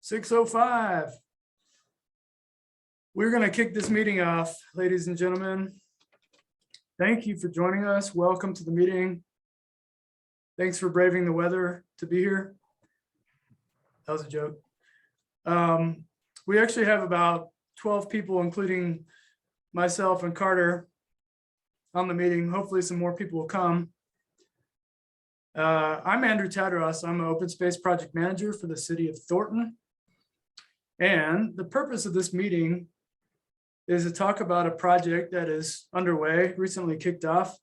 6:05. We're going to kick this meeting off, ladies and gentlemen. Thank you for joining us. Welcome to the meeting. Thanks for braving the weather to be here. That was a joke. We actually have about 12 people, including myself and Carter, on the meeting. Hopefully some more people will come. I'm Andrew Tadros. I'm an open space project manager for the city of Thornton. And the purpose of this meeting is to talk about a project that is underway, recently kicked off,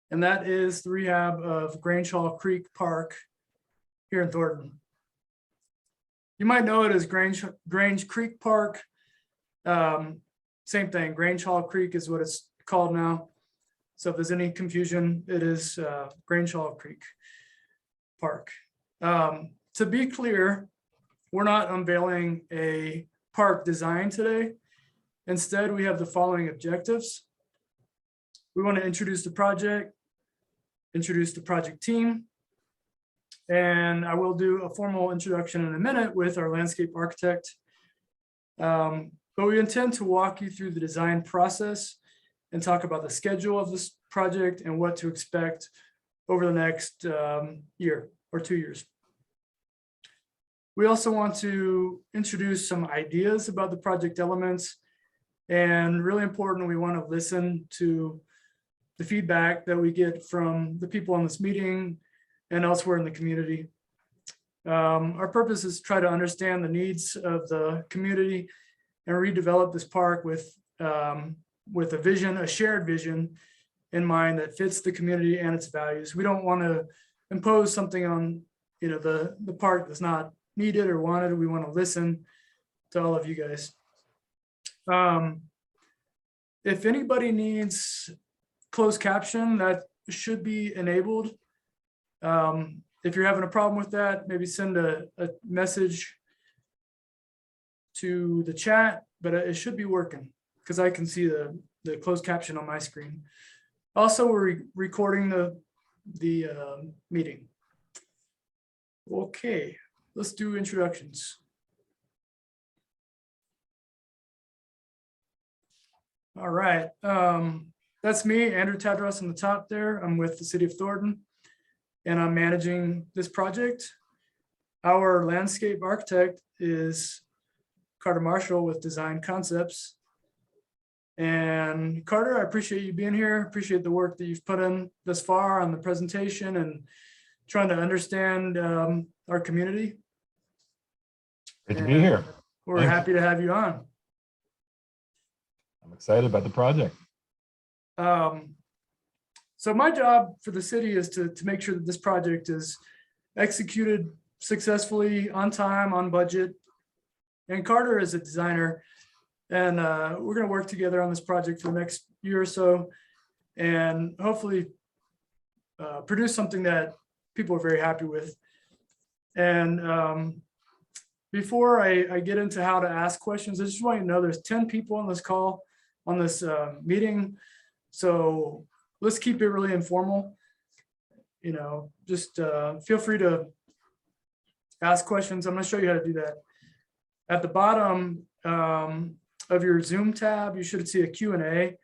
and that is the rehab of Grange Creek Park here in Thornton. You might know it as Grange Creek Park. Same thing, Grange Creek is what it's called now. So if there's any confusion, it is Grange Creek Park. To be clear, we're not unveiling a park design today. Instead, we have the following objectives. We want to introduce the project, introduce the project team, and I will do a formal introduction in a minute with our landscape architect. But we intend to walk you through the design process and talk about the schedule of this project and what to expect over the next year or 2 years. We also want to introduce some ideas about the project elements, and really important, we want to listen to the feedback that we get from the people on this meeting and elsewhere in the community. Our purpose is to try to understand the needs of the community and redevelop this park with a vision, a shared vision in mind that fits the community and its values. We don't want to impose something on the park that's not needed or wanted. We want to listen to all of you guys. If anybody needs closed caption, that should be enabled. If you're having a problem with that, maybe send a message to the chat, but it should be working because I can see the closed caption on my screen. Also, we're recording the meeting. Okay, let's do introductions. All right, that's me, Andrew Tadros on the top there. I'm with the city of Thornton and I'm managing this project. Our landscape architect is Carter Marshall with Design Concepts. And Carter, I appreciate you being here. Appreciate the work that you've put in thus far on the presentation and trying to understand our community. Great to be here. We're happy to have you on. I'm excited about the project. So my job for the city is to make sure that this project is executed successfully, on time, on budget. And Carter is a designer, and we're going to work together on this project for the next year or so, and hopefully produce something that people are very happy with. And before I get into how to ask questions, I just want you to know there's 10 people on this call, on this meeting. So let's keep it really informal. Just feel free to ask questions. I'm going to show you how to do that. At the bottom of your Zoom tab, you should see a Q&A,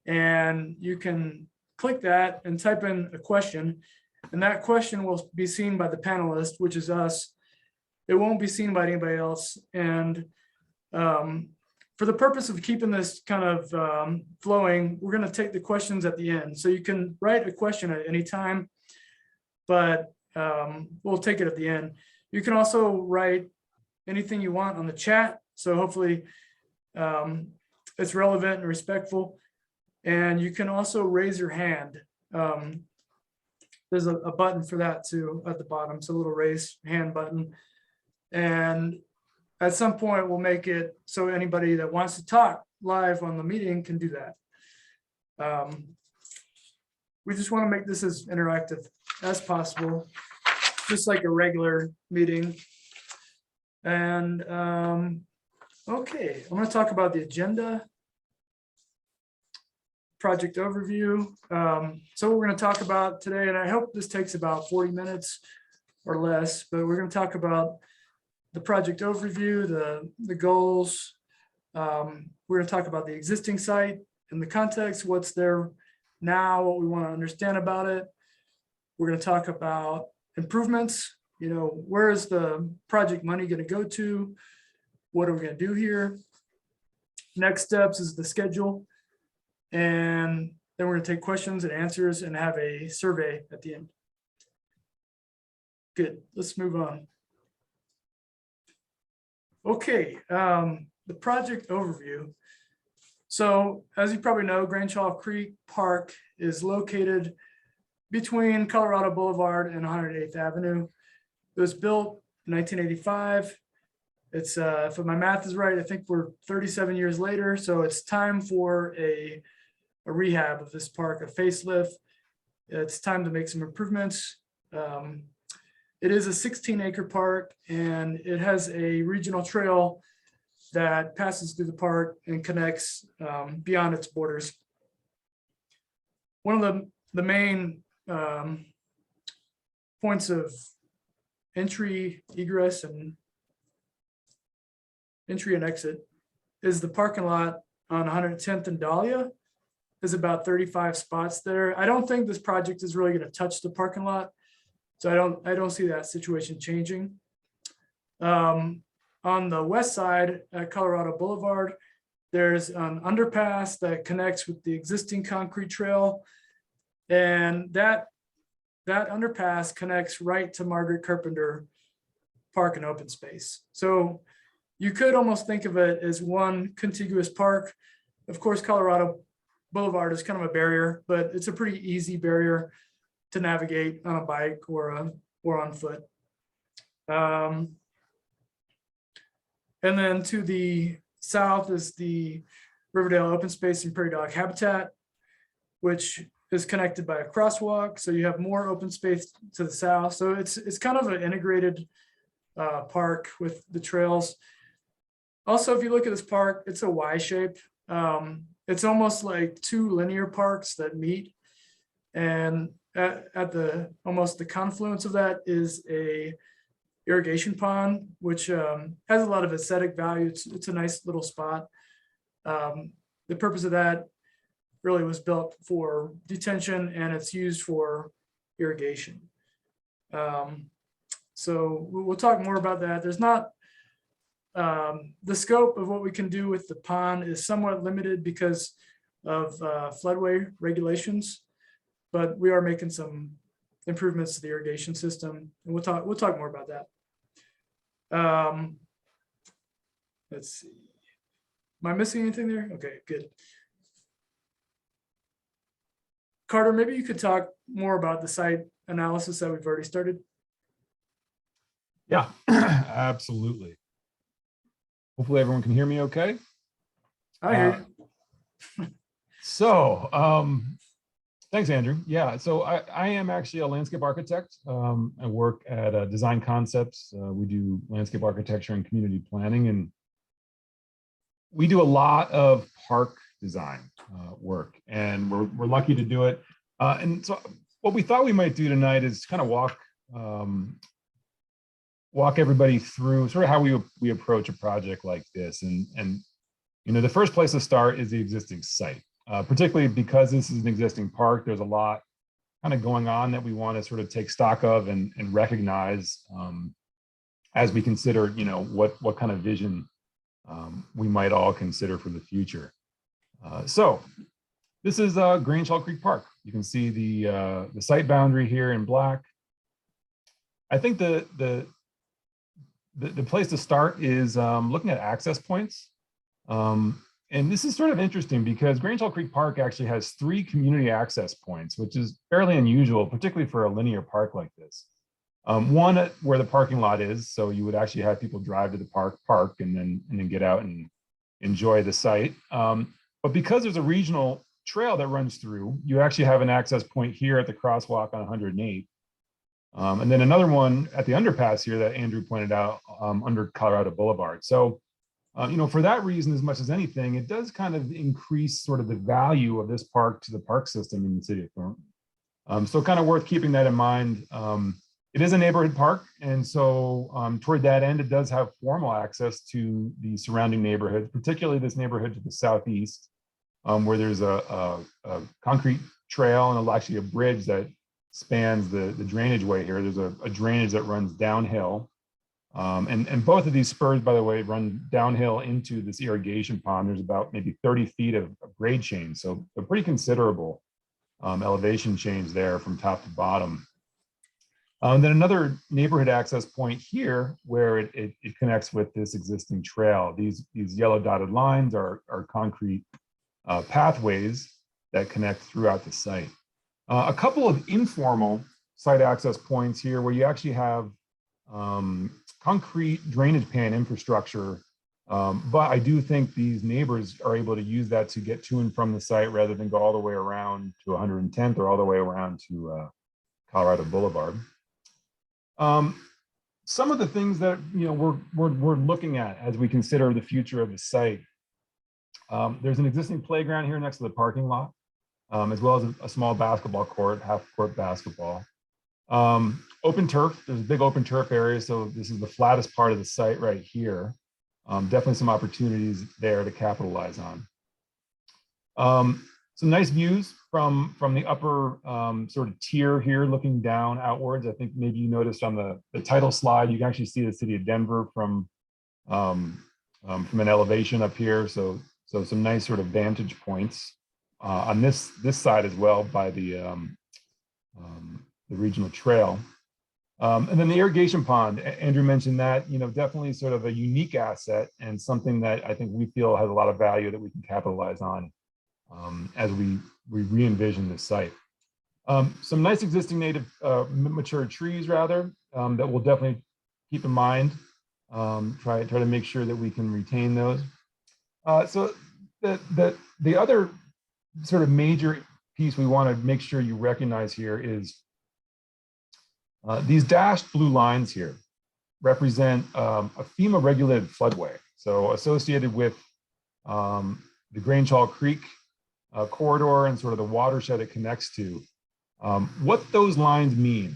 and you can click that and type in a question, and that question will be seen by the panelist, which is us. It won't be seen by anybody else. And for the purpose of keeping this kind of flowing, we're going to take the questions at the end. So you can write a question at any time, but we'll take it at the end. You can also write anything you want on the chat. So hopefully it's relevant and respectful. And you can also raise your hand. There's a button for that too at the bottom. So a little raise hand button. And at some point we'll make it so anybody that wants to talk live on the meeting can do that. We just want to make this as interactive as possible, just like a regular meeting. And okay, I'm going to talk about the agenda, project overview. So what we're going to talk about today, and I hope this takes about 40 minutes or less, but we're going to talk about the project overview, the goals. We're going to talk about the existing site and the context, what's there now, what we want to understand about it. We're going to talk about improvements. Where is the project money going to go to? What are we going to do here? Next steps is the schedule. And then we're going to take questions and answers and have a survey at the end. Good, let's move on. Okay, the project overview. So as you probably know, Grange Creek Park is located between Colorado Boulevard and 108th Avenue. It was built in 1985. It's, if my math is right, I think we're 37 years later. So it's time for a rehab of this park, a facelift. It's time to make some improvements. It is a 16-acre park, and it has a regional trail that passes through the park and connects beyond its borders. One of the main points of entry, egress, and entry and exit is the parking lot on 110th and Dahlia. There's about 35 spots there. I don't think this project is really going to touch the parking lot, so I don't see that situation changing. On the west side at Colorado Boulevard, there's an underpass that connects with the existing concrete trail, and that underpass connects right to Margaret Carpenter Park and open space. So you could almost think of it as one contiguous park. Of course, Colorado Boulevard is kind of a barrier, but it's a pretty easy barrier to navigate on a bike or on foot. And then to the south is the Riverdale Open Space and Prairie Dog Habitat, which is connected by a crosswalk. So you have more open space to the south. So it's kind of an integrated park with the trails. Also, if you look at this park, it's a Y shape. It's almost like two linear parks that meet. And at the almost the confluence of that is a irrigation pond, which has a lot of aesthetic value. It's a nice little spot. The purpose of that really was built for detention, and it's used for irrigation. So we'll talk more about that. There's not the scope of what we can do with the pond is somewhat limited because of floodway regulations, but we are making some improvements to the irrigation system, and we'll talk more about that. Let's see. Am I missing anything there? Okay, good. Carter, maybe you could talk more about the site analysis that we've already started. Yeah, absolutely. Hopefully everyone can hear me okay. I hear you. So, thanks, Andrew. Yeah, so I am actually a landscape architect. I work at Design Concepts. We do landscape architecture and community planning, and we do a lot of park design work, and we're lucky to do it. And so what we thought we might do tonight is kind of walk everybody through sort of how we approach a project like this. And the first place to start is the existing site. Particularly because this is an existing park, there's a lot kind of going on that we want to sort of take stock of and recognize as we consider, what kind of vision we might all consider for the future. So this is Grange Creek Park. You can see the site boundary here in black. I think the place to start is looking at access points. And this is sort of interesting because Grange Creek Park actually has 3 community access points, which is fairly unusual, particularly for a linear park like this. One where the parking lot is, so you would actually have people drive to the park and then get out and enjoy the site. But because there's a regional trail that runs through, you actually have an access point here at the crosswalk on 108. And then another one at the underpass here that Andrew pointed out under Colorado Boulevard. So for that reason, as much as anything, it does kind of increase sort of the value of this park to the park system in the city of Thornton. So kind of worth keeping that in mind It is a neighborhood park, and so toward that end, it does have formal access to the surrounding neighborhoods, particularly this neighborhood to the southeast, where there's a concrete trail and actually a bridge that spans the drainage way here. There's a drainage that runs downhill. And both of these spurs, by the way, run downhill into this irrigation pond. There's about maybe 30 feet of grade change, so a pretty considerable elevation change there from top to bottom. Then another neighborhood access point here where it connects with this existing trail. These yellow dotted lines are concrete pathways that connect throughout the site. A couple of informal site access points here where you actually have concrete drainage pan infrastructure, but I do think these neighbors are able to use that to get to and from the site rather than go all the way around to 110th or all the way around to Colorado Boulevard. Some of the things that we're looking at as we consider the future of the site. There's an existing playground here next to the parking lot, as well as a small basketball court, half-court basketball. Open turf, there's a big open turf area, so this is the flattest part of the site right here. Definitely some opportunities there to capitalize on. Some nice views from the upper sort of tier here, looking down outwards. I think maybe you noticed on the title slide, you can actually see the city of Denver from an elevation up here. So some nice sort of vantage points on this side as well by the regional trail. And then the irrigation pond, Andrew mentioned that, definitely sort of a unique asset and something that I think we feel has a lot of value that we can capitalize on as we re-envision this site. Some nice existing native mature trees rather that we'll definitely keep in mind, try to make sure that we can retain those. So the other sort of major piece we want to make sure you recognize here is these dashed blue lines here represent a FEMA regulated floodway. So associated with the Grange Creek corridor and sort of the watershed it connects to. What those lines mean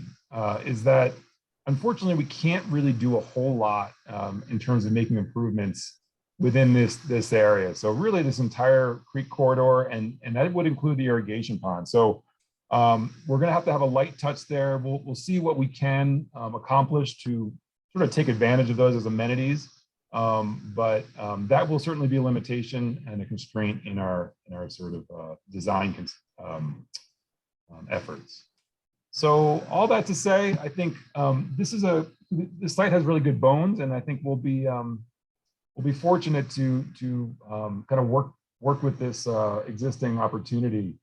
is that unfortunately we can't really do a whole lot in terms of making improvements within this area. So really this entire creek corridor, and that would include the irrigation pond. So we're gonna have to have a light touch there. We'll see what we can accomplish to sort of take advantage of those as amenities. But that will certainly be a limitation and a constraint in our sort of design efforts. So all that to say, I think this site has really good bones, and I think we'll be fortunate to kind of work with this existing opportunity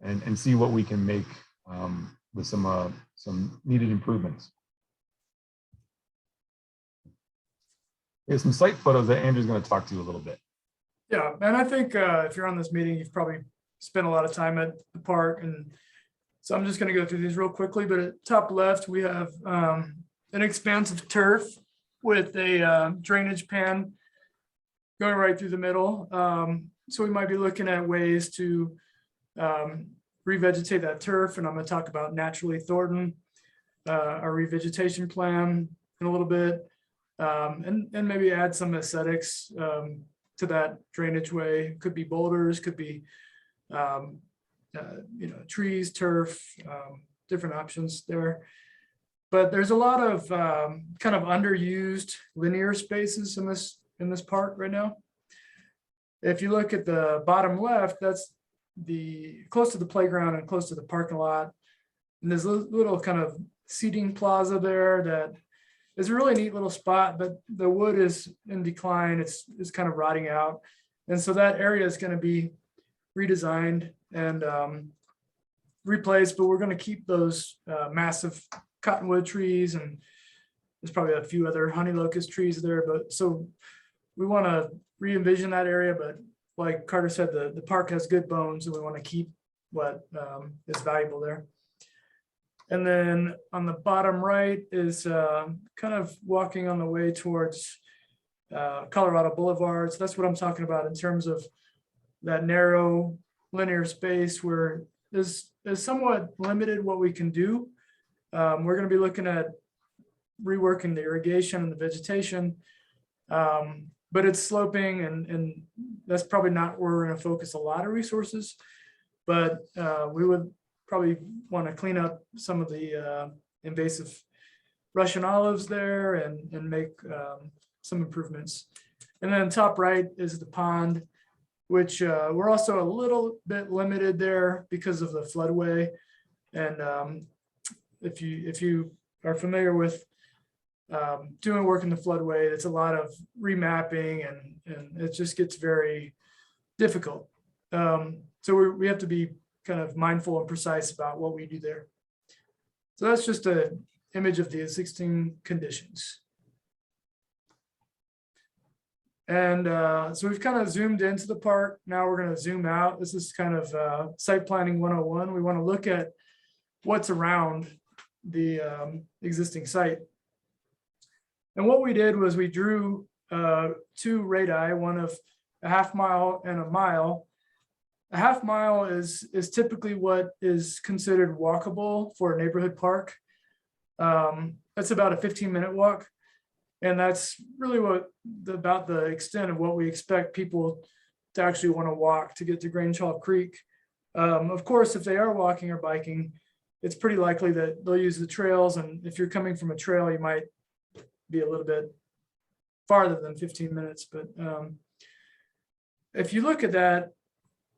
and see what we can make with some needed improvements. Here's some site photos that Andrew's going to talk to you a little bit. Yeah, and I think if you're on this meeting, you've probably spent a lot of time at the park, and so I'm just going to go through these real quickly. But at top left, we have an expansive turf with a drainage pan going right through the middle. So we might be looking at ways to revegetate that turf, and I'm going to talk about naturally Thornton, our revegetation plan in a little bit. And maybe add some aesthetics to that drainage way. Could be boulders, could be trees, turf, different options there. But there's a lot of kind of underused linear spaces in this park right now. If you look at the bottom left, that's close to the playground and close to the parking lot. And there's a little kind of seating plaza there that is a really neat little spot, but the wood is in decline. It's kind of rotting out. And so that area is going to be redesigned and replaced, but we're going to keep those massive cottonwood trees, and there's probably a few other honey locust trees there. But so we want to re-envision that area, but like Carter said, the park has good bones, and we want to keep what is valuable there. And then on the bottom right is kind of walking on the way towards Colorado Boulevard. So that's what I'm talking about in terms of that narrow linear space where is somewhat limited what we can do. We're going to be looking at reworking the irrigation and the vegetation, but it's sloping, and that's probably not where we're going to focus a lot of resources. But we would probably want to clean up some of the invasive Russian olives there and make some improvements. And then top right is the pond, which we're also a little bit limited there because of the floodway. And if you are familiar with doing work in the floodway, it's a lot of remapping, and it just gets very difficult. So we have to be kind of mindful and precise about what we do there. So that's just an image of the existing conditions. And so we've kind of zoomed into the park. Now we're going to zoom out. This is kind of site planning 101. We want to look at what's around the existing site. And what we did was we drew two radii, one of a half mile and a mile. A half mile is typically what is considered walkable for a neighborhood park. That's about a 15-minute walk. And that's really about the extent of what we expect people to actually want to walk to get to Grange Hall Creek. Of course, if they are walking or biking, it's pretty likely that they'll use the trails. And if you're coming from a trail, you might be a little bit farther than 15 minutes. But if you look at that,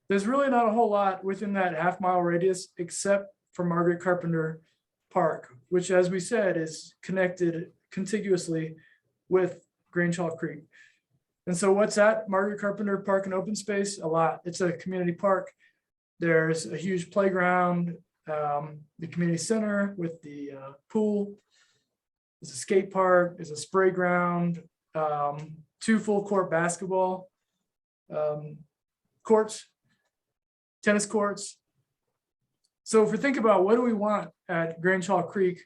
there's really not a whole lot within that half-mile radius except for Margaret Carpenter Park, which, as we said, is connected contiguously with Grange Hall Creek. And so what's at Margaret Carpenter Park and Open Space? A lot. It's a community park. There's a huge playground, the community center with the pool. There's a skate park, there's a spray ground, 2 full court basketball courts, tennis courts. So if we think about what do we want at Grange Hall Creek,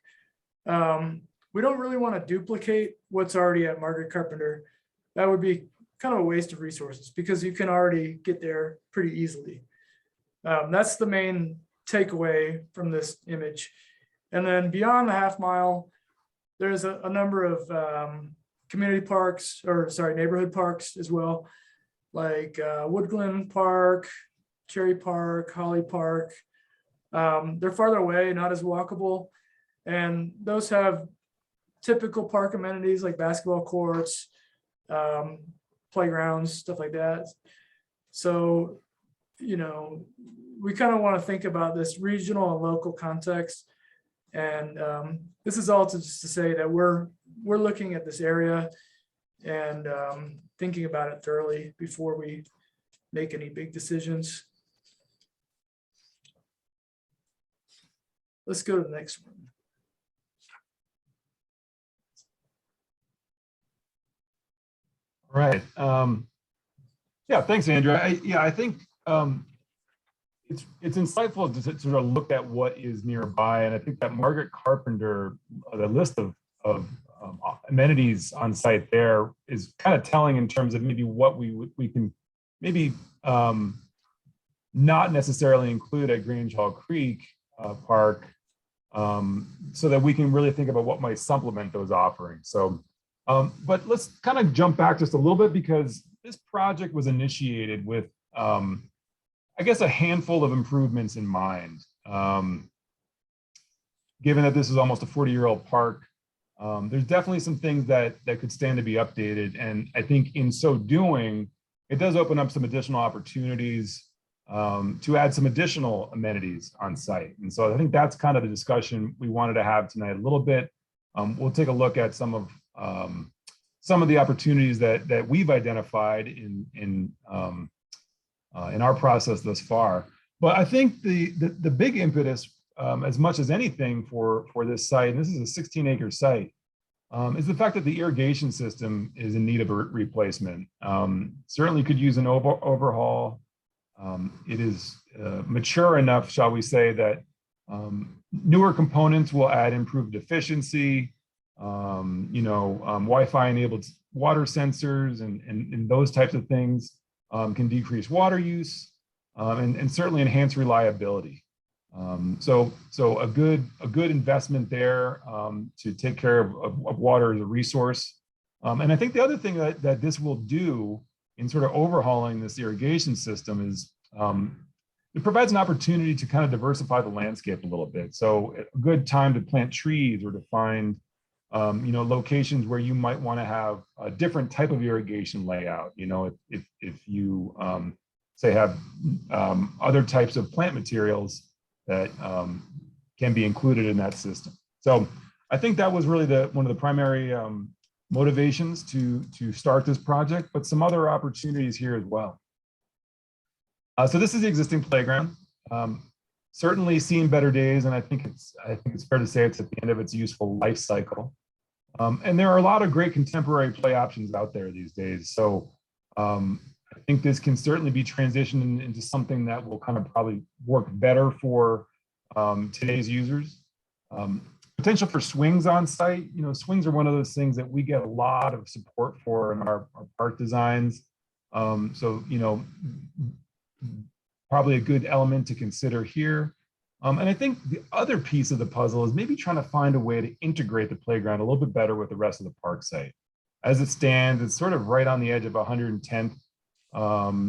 we don't really want to duplicate what's already at Margaret Carpenter. That would be kind of a waste of resources because you can already get there pretty easily. That's the main takeaway from this image. And then beyond the half mile, there's a number of community parks, or sorry, neighborhood parks as well, like Woodglen Park, Cherry Park, Holly Park. They're farther away, not as walkable. And those have typical park amenities like basketball courts, playgrounds, stuff like that. So, you know, we kind of want to think about this regional and local context. And this is all just to say that we're looking at this area and thinking about it thoroughly before we make any big decisions. Let's go to the next one. All right. Yeah, thanks, Andrew. I think it's insightful to sort of look at what is nearby, and I think that Margaret Carpenter, the list of amenities on site there is kind of telling in terms of maybe what we can maybe not necessarily include at Grange Hall Creek Park, so that we can really think about what might supplement those offerings. So, but let's kind of jump back just a little bit, because this project was initiated with I guess a handful of improvements in mind. Given that this is almost a 40-year-old park, there's definitely some things that could stand to be updated. And I think in so doing, it does open up some additional opportunities to add some additional amenities on site. And so I think that's kind of the discussion we wanted to have tonight a little bit. We'll take a look at some of the opportunities that we've identified in our process thus far. But I think the big impetus, as much as anything for this site, and this is a 16-acre site, is the fact that the irrigation system is in need of a replacement. Certainly could use an overhaul. It is mature enough, shall we say, that newer components will add improved efficiency, Wi-Fi enabled water sensors and those types of things can decrease water use and certainly enhance reliability. So a good investment there to take care of water as a resource. And I think the other thing that this will do in sort of overhauling this irrigation system is it provides an opportunity to kind of diversify the landscape a little bit. So a good time to plant trees or to find locations where you might want to have a different type of irrigation layout. If you say have other types of plant materials that can be included in that system. So I think that was really one of the primary motivations to start this project, but some other opportunities here as well. So this is the existing playground. Certainly seen better days, and I think it's fair to say it's at the end of its useful life cycle. And there are a lot of great contemporary play options out there these days. So I think this can certainly be transitioned into something that will kind of probably work better for today's users. Potential for swings on site. Swings are one of those things that we get a lot of support for in our park designs. Probably a good element to consider here. And I think the other piece of the puzzle is maybe trying to find a way to integrate the playground a little bit better with the rest of the park site. As it stands, it's sort of right on the edge of 110th.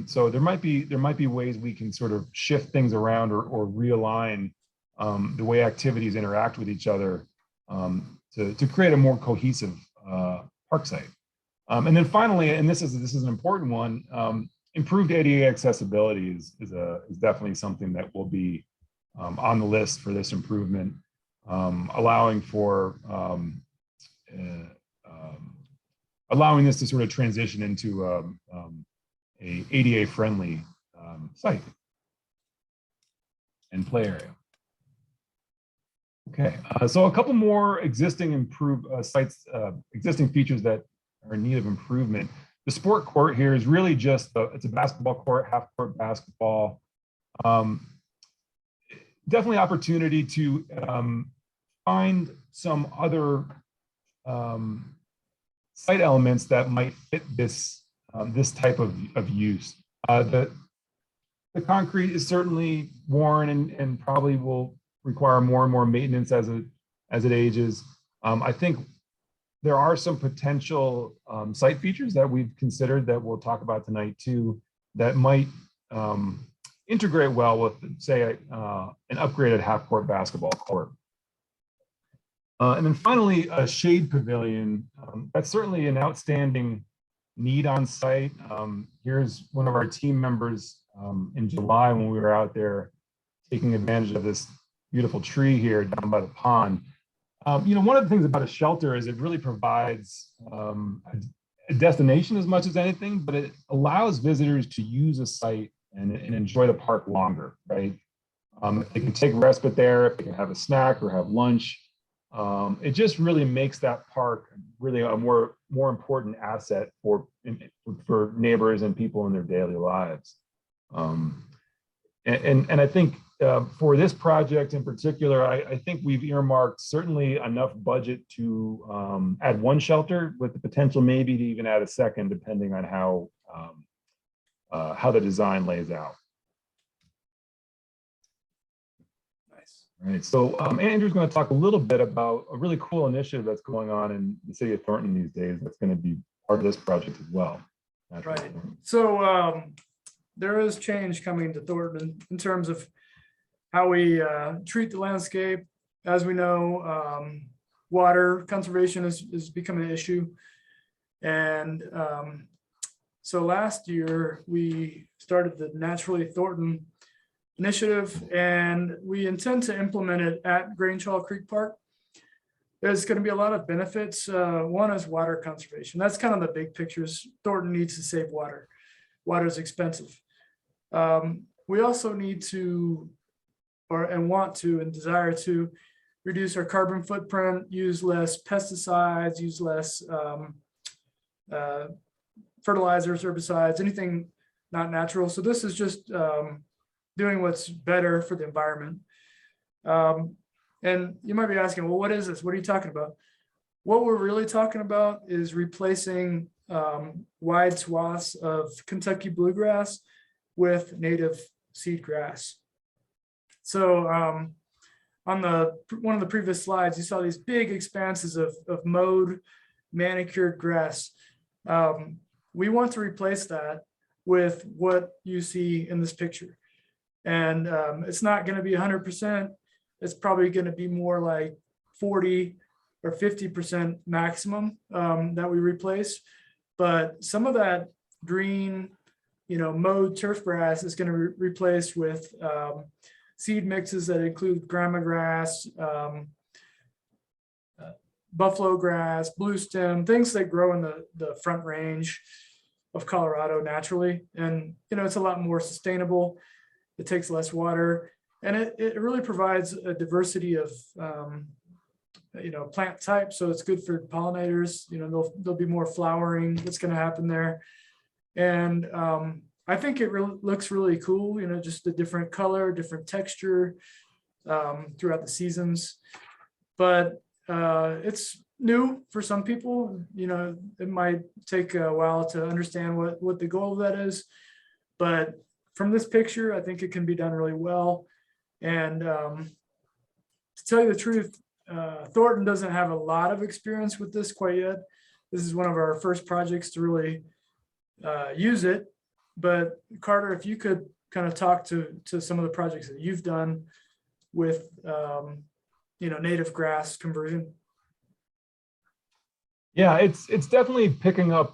So there might be ways we can sort of shift things around or realign the way activities interact with each other to create a more cohesive park site. And then finally, and this is an important one, improved ADA accessibility is definitely something that will be on the list for this improvement, allowing this to sort of transition into a ADA friendly site and play area. Okay, so a couple more existing existing features that are in need of improvement. The sport court here is really just it's a basketball court, half court basketball. Definitely opportunity to find some other site elements that might fit this type of use. The concrete is certainly worn and probably will require more and more maintenance as it ages. I think there are some potential site features that we've considered that we'll talk about tonight too, that might integrate well with, say, an upgraded half-court basketball court. And then finally, a shade pavilion. That's certainly an outstanding need on site. Here's one of our team members in July when we were out there taking advantage of this beautiful tree here down by the pond. One of the things about a shelter is it really provides a destination as much as anything, but it allows visitors to use a site and enjoy the park longer, right? If they can take respite there, if they can have a snack or have lunch, it just really makes that park really a more important asset for neighbors and people in their daily lives. And I think for this project in particular, I think we've earmarked certainly enough budget to add one shelter with the potential maybe to even add a second, depending on how the design lays out. Nice. All right, so Andrew's going to talk a little bit about a really cool initiative that's going on in the city of Thornton these days that's going to be part of this project as well. Right. So there is change coming to Thornton in terms of how we treat the landscape. As we know, water conservation is becoming an issue. And so last year we started the Naturally Thornton initiative, and we intend to implement it at Grange Creek Park. There's going to be a lot of benefits. One is water conservation. That's kind of the big pictures. Thornton needs to save water. Water is expensive. We also need to, want to and desire to reduce our carbon footprint, use less pesticides, use less fertilizers, herbicides, anything not natural. So this is just doing what's better for the environment. And you might be asking, well, what is this? What are you talking about? What we're really talking about is replacing wide swaths of Kentucky bluegrass with native seed grass. So on one of the previous slides, you saw these big expanses of mowed, manicured grass. We want to replace that with what you see in this picture. And it's not going to be 100%. It's probably going to be more like 40 or 50% maximum that we replace. But some of that green, mowed turf grass is going to be replaced with seed mixes that include grama grass, buffalo grass, blue stem, things that grow in the front range of Colorado naturally. And, it's a lot more sustainable. It takes less water, and it really provides a diversity of, plant types. So it's good for pollinators. There'll be more flowering that's going to happen there. And I think it really looks really cool, just a different color, different texture throughout the seasons. But it's new for some people. It might take a while to understand what the goal of that is. But from this picture, I think it can be done really well. And to tell you the truth, Thornton doesn't have a lot of experience with this quite yet. This is one of our first projects to really use it. But Carter, if you could kind of talk to some of the projects that you've done with native grass conversion. Yeah, it's definitely picking up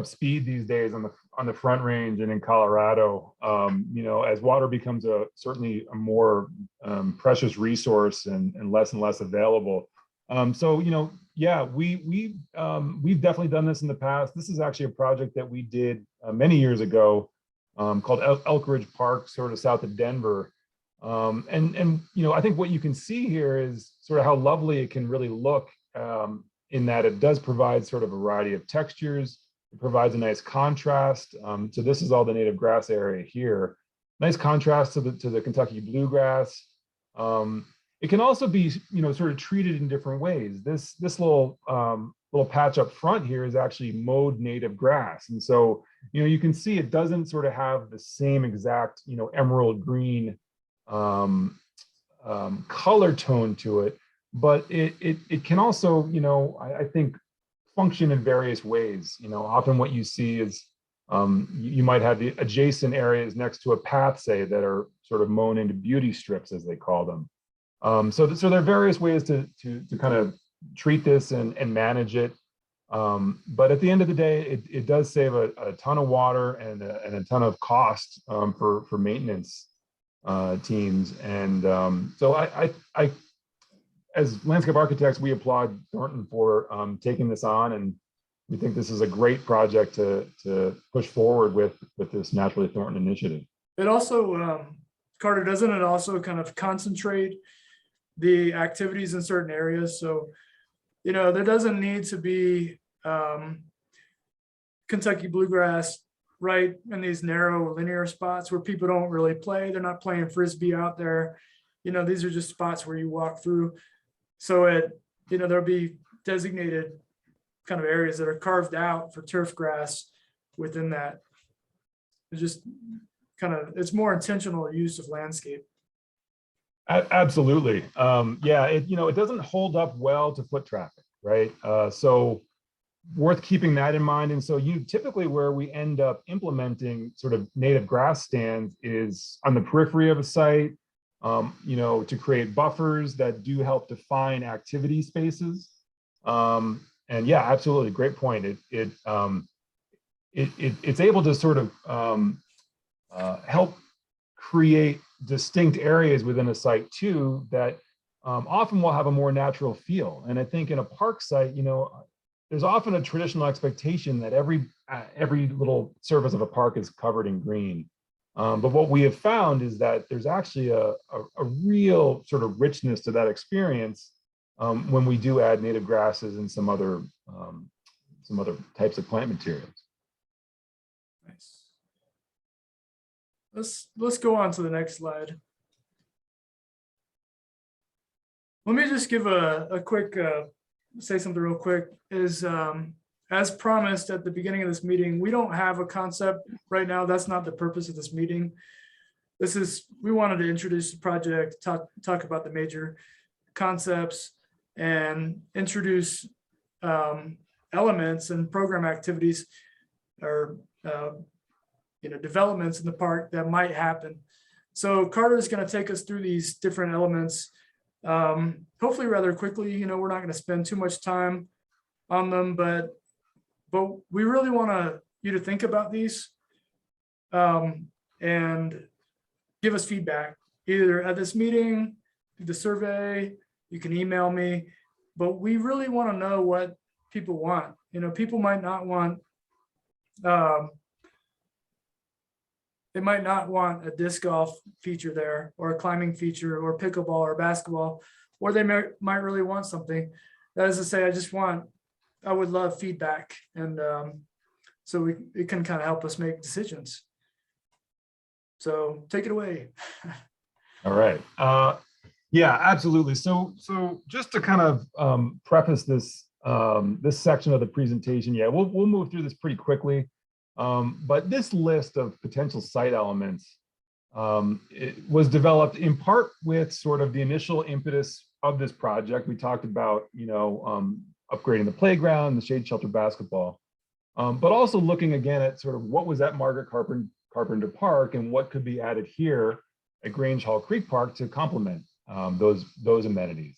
speed these days on the Front Range and in Colorado. As water becomes certainly a more precious resource and less available. Yeah, we've definitely done this in the past. This is actually a project that we did many years ago called Elk Ridge Park, sort of south of Denver. I think what you can see here is sort of how lovely it can really look. In that it does provide sort of a variety of textures. It provides a nice contrast. So this is all the native grass area here. Nice contrast to the Kentucky bluegrass. It can also be, sort of treated in different ways. This little patch up front here is actually mowed native grass. And so, you can see it doesn't sort of have the same exact, emerald green color tone to it. But it can also, I think, function in various ways. Often what you see is you might have the adjacent areas next to a path, say, that are sort of mown into beauty strips, as they call them. So there are various ways to kind of treat this and manage it. But at the end of the day, it does save a ton of water and a ton of cost for maintenance teams. And so I as landscape architects, we applaud Thornton for taking this on, and we think this is a great project to push forward with this Naturally Thornton initiative. It also, Carter, doesn't it also kind of concentrate the activities in certain areas? So, there doesn't need to be Kentucky bluegrass right in these narrow linear spots where people don't really play. They're not playing Frisbee out there. These are just spots where you walk through. So there'll be designated kind of areas that are carved out for turf grass within that. It's just it's more intentional use of landscape. Absolutely. Yeah, it doesn't hold up well to foot traffic, right? So worth keeping that in mind. And so typically where we end up implementing sort of native grass stands is on the periphery of a site, to create buffers that do help define activity spaces. And yeah, absolutely, great point. It's able to sort of help create distinct areas within a site too that often will have a more natural feel. And I think in a park site, there's often a traditional expectation that every little surface of a park is covered in green. But what we have found is that there's actually a real sort of richness to that experience when we do add native grasses and some other types of plant materials. Nice. Let's go on to the next slide. Let me just give a quick say something real quick. Is as promised at the beginning of this meeting, we don't have a concept right now. That's not the purpose of this meeting. we wanted to introduce the project, talk about the major concepts, and introduce elements and program activities or developments in the park that might happen. So Carter is going to take us through these different elements, hopefully rather quickly. We're not going to spend too much time on them, but we really want you to think about these and give us feedback either at this meeting, through the survey. You can email me, but we really want to know what people want. People might not want they might not want a disc golf feature there, or a climbing feature, or pickleball or basketball, or they might really want something. That is to say, I would love feedback, and so it can kind of help us make decisions. So take it away. All right. Yeah, absolutely. So just to kind of preface this this section of the presentation, yeah, we'll move through this pretty quickly. But this list of potential site elements it was developed in part with sort of the initial impetus of this project. We talked about, upgrading the playground, the shade shelter basketball, but also looking again at sort of what was at Margaret Carpenter Park and what could be added here at Grange Hall Creek Park to complement those amenities.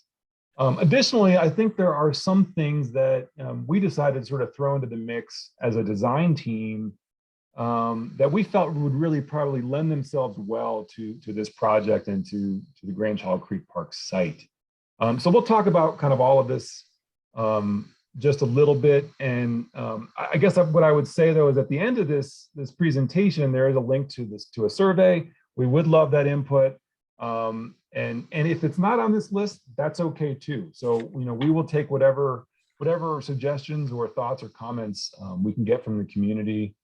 Additionally, I think there are some things that we decided to sort of throw into the mix as a design team that we felt would really probably lend themselves well to this project and to the Grange Hall Creek Park site. So we'll talk about kind of all of this just a little bit. And I guess what I would say though is at the end of this presentation, there is a link to a survey. We would love that input. And if it's not on this list, that's okay too. So, we will take whatever suggestions or thoughts or comments we can get from the community.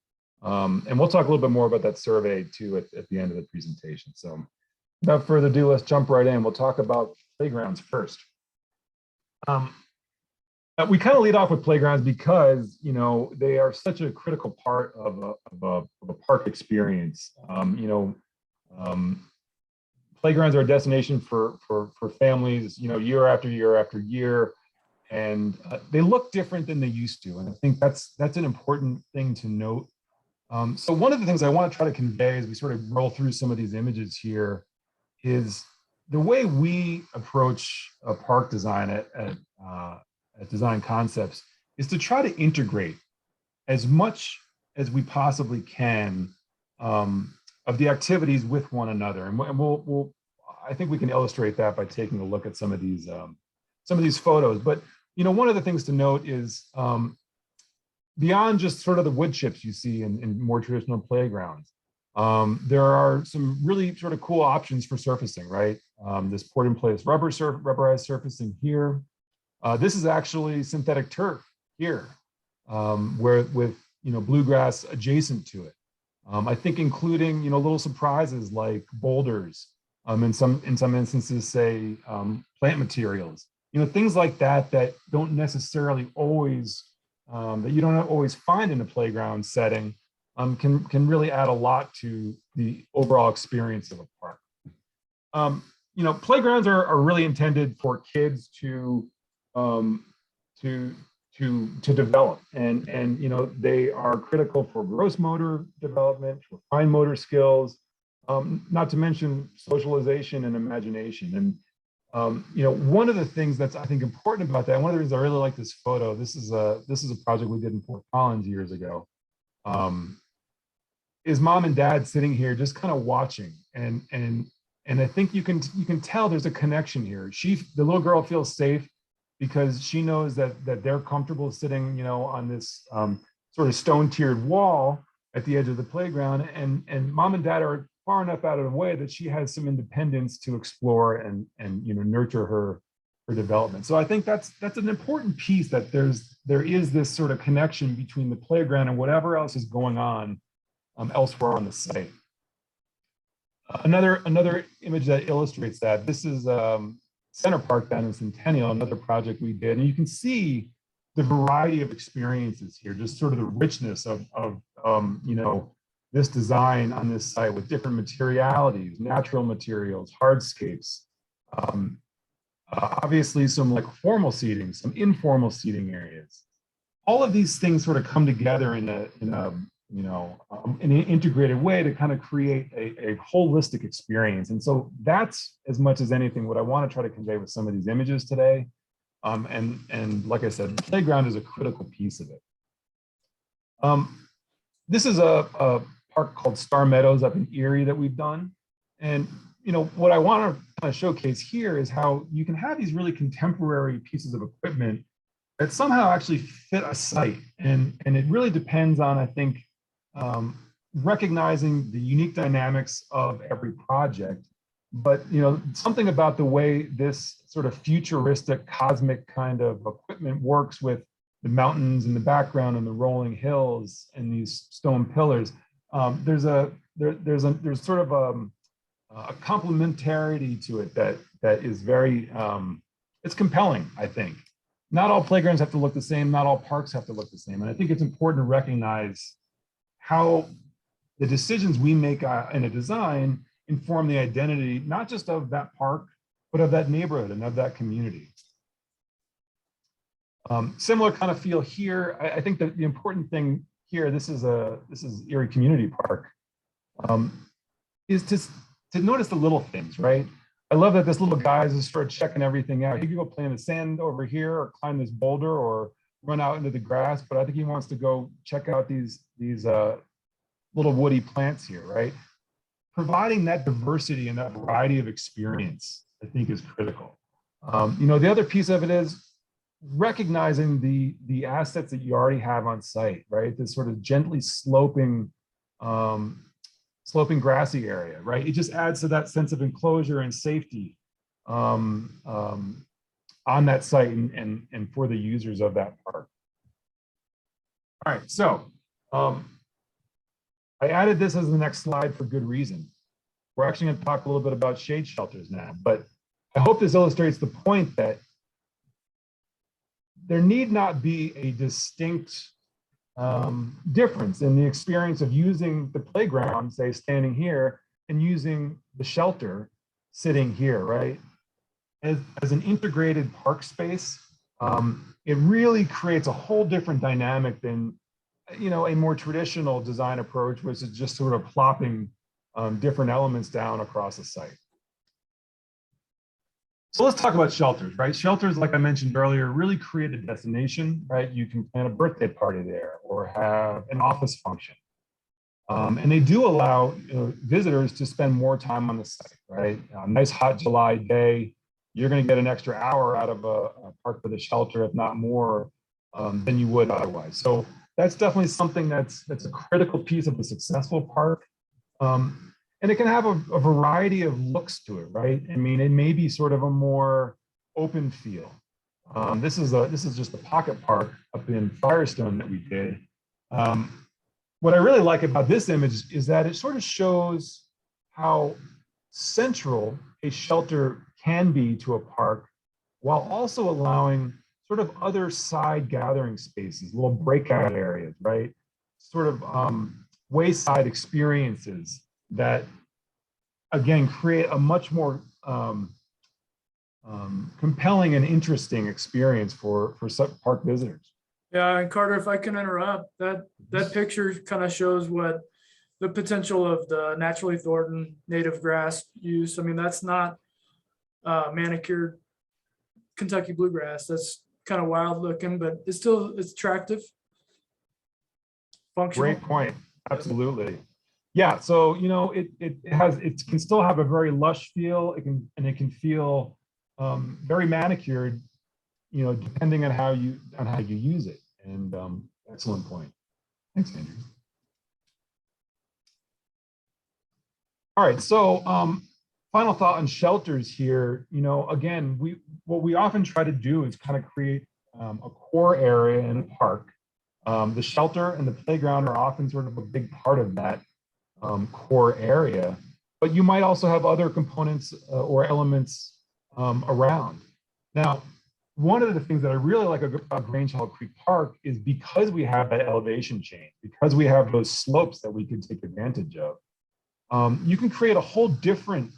And we'll talk a little bit more about that survey too at the end of the presentation. So without further ado, let's jump right in. We'll talk about playgrounds first. We kind of lead off with playgrounds because, they are such a critical part of a park experience. Playgrounds are a destination for families, year after year after year, and they look different than they used to. And I think that's an important thing to note. So one of the things I want to try to convey as we sort of roll through some of these images here is the way we approach a park design at Design Concepts is to try to integrate as much as we possibly can of the activities with one another, and I think we can illustrate that by taking a look at some of these photos. But one of the things to note is beyond just sort of the wood chips you see in more traditional playgrounds, there are some really sort of cool options for surfacing, right? This poured-in-place rubberized surfacing here. This is actually synthetic turf here, where with bluegrass adjacent to it. I think including little surprises like boulders, in some instances, say plant materials, things like that don't necessarily always that you don't always find in a playground setting, can really add a lot to the overall experience of a park. Playgrounds are really intended for kids to develop, and they are critical for gross motor development, for fine motor skills, not to mention socialization and imagination. And one of the things that's I think important about that, one of the reasons I really like this photo, this is a project we did in Fort Collins years ago, is mom and dad sitting here just kind of watching, and I think you can tell there's a connection here. The little girl feels safe because she knows that they're comfortable sitting, on this sort of stone-tiered wall at the edge of the playground, and mom and dad are far enough out of the way that she has some independence to explore and nurture her development. So I think that's an important piece, that there is this sort of connection between the playground and whatever else is going on elsewhere on the site. Another image that illustrates that, this is Center Park down in Centennial, another project we did, and you can see the variety of experiences here, just sort of the richness of this design on this site with different materialities, natural materials, hardscapes, obviously some like formal seating, some informal seating areas. All of these things sort of come together in an integrated way to kind of create a holistic experience. And so that's, as much as anything, what I want to try to convey with some of these images today. And like I said, the playground is a critical piece of it. This is a park called Star Meadows up in Erie that we've done. And what I want to kind of showcase here is how you can have these really contemporary pieces of equipment that somehow actually fit a site. And it really depends on, I think, recognizing the unique dynamics of every project. But something about the way this sort of futuristic cosmic kind of equipment works with the mountains in the background and the rolling hills and these stone pillars, there's sort of a complementarity to it that is very it's compelling, I think. Not all playgrounds have to look the same, not all parks have to look the same. And I think it's important to recognize how the decisions we make in a design inform the identity, not just of that park, but of that neighborhood and of that community. Similar kind of feel here. I think that the important thing here, this is Erie Community Park, is to notice the little things, right? I love that this little guy is just sort of checking everything out. He could go play in the sand over here or climb this boulder or run out into the grass, but I think he wants to go check out these little woody plants here, right? Providing that diversity and that variety of experience, I think, is critical. The other piece of it is recognizing the assets that you already have on site, right? This sort of gently sloping grassy area, right? It just adds to that sense of enclosure and safety on that site and for the users of that park. All right, so I added this as the next slide for good reason. We're actually going to talk a little bit about shade shelters now, but I hope this illustrates the point that there need not be a distinct difference in the experience of using the playground, say standing here, and using the shelter sitting here, right? As an integrated park space, it really creates a whole different dynamic than a more traditional design approach, which is just sort of plopping different elements down across a site. So let's talk about shelters, right? Shelters, like I mentioned earlier, really create a destination, right? You can plan a birthday party there or have an office function. And they do allow visitors to spend more time on the site, right? A nice hot July day, you're going to get an extra hour out of a park with a shelter, if not more, than you would otherwise. So that's definitely something that's a critical piece of a successful park. And it can have a variety of looks to it, right? I mean, it may be sort of a more open feel. This is just a pocket park up in Firestone that we did. What I really like about this image is that it sort of shows how central a shelter can be to a park, while also allowing sort of other side gathering spaces, little breakout areas, right? Sort of wayside experiences that, again, create a much more compelling and interesting experience for park visitors. Yeah, and Carter, if I can interrupt, that picture kind of shows what the potential of the naturally thornton native grass use. I mean, that's not manicured Kentucky bluegrass. That's kind of wild looking, but it's attractive, functional. Great point. Absolutely. Yeah. So it can still have a very lush feel. It can feel very manicured, depending on how you use it. And excellent point. Thanks, Andrew. All right. So final thought on shelters here. Again, what we often try to do is kind of create a core area in a park. The shelter and the playground are often sort of a big part of that core area, but you might also have other components or elements around. Now, one of the things that I really like about Grange Hall Creek Park is because we have that elevation change, because we have those slopes that we can take advantage of, you can create a whole different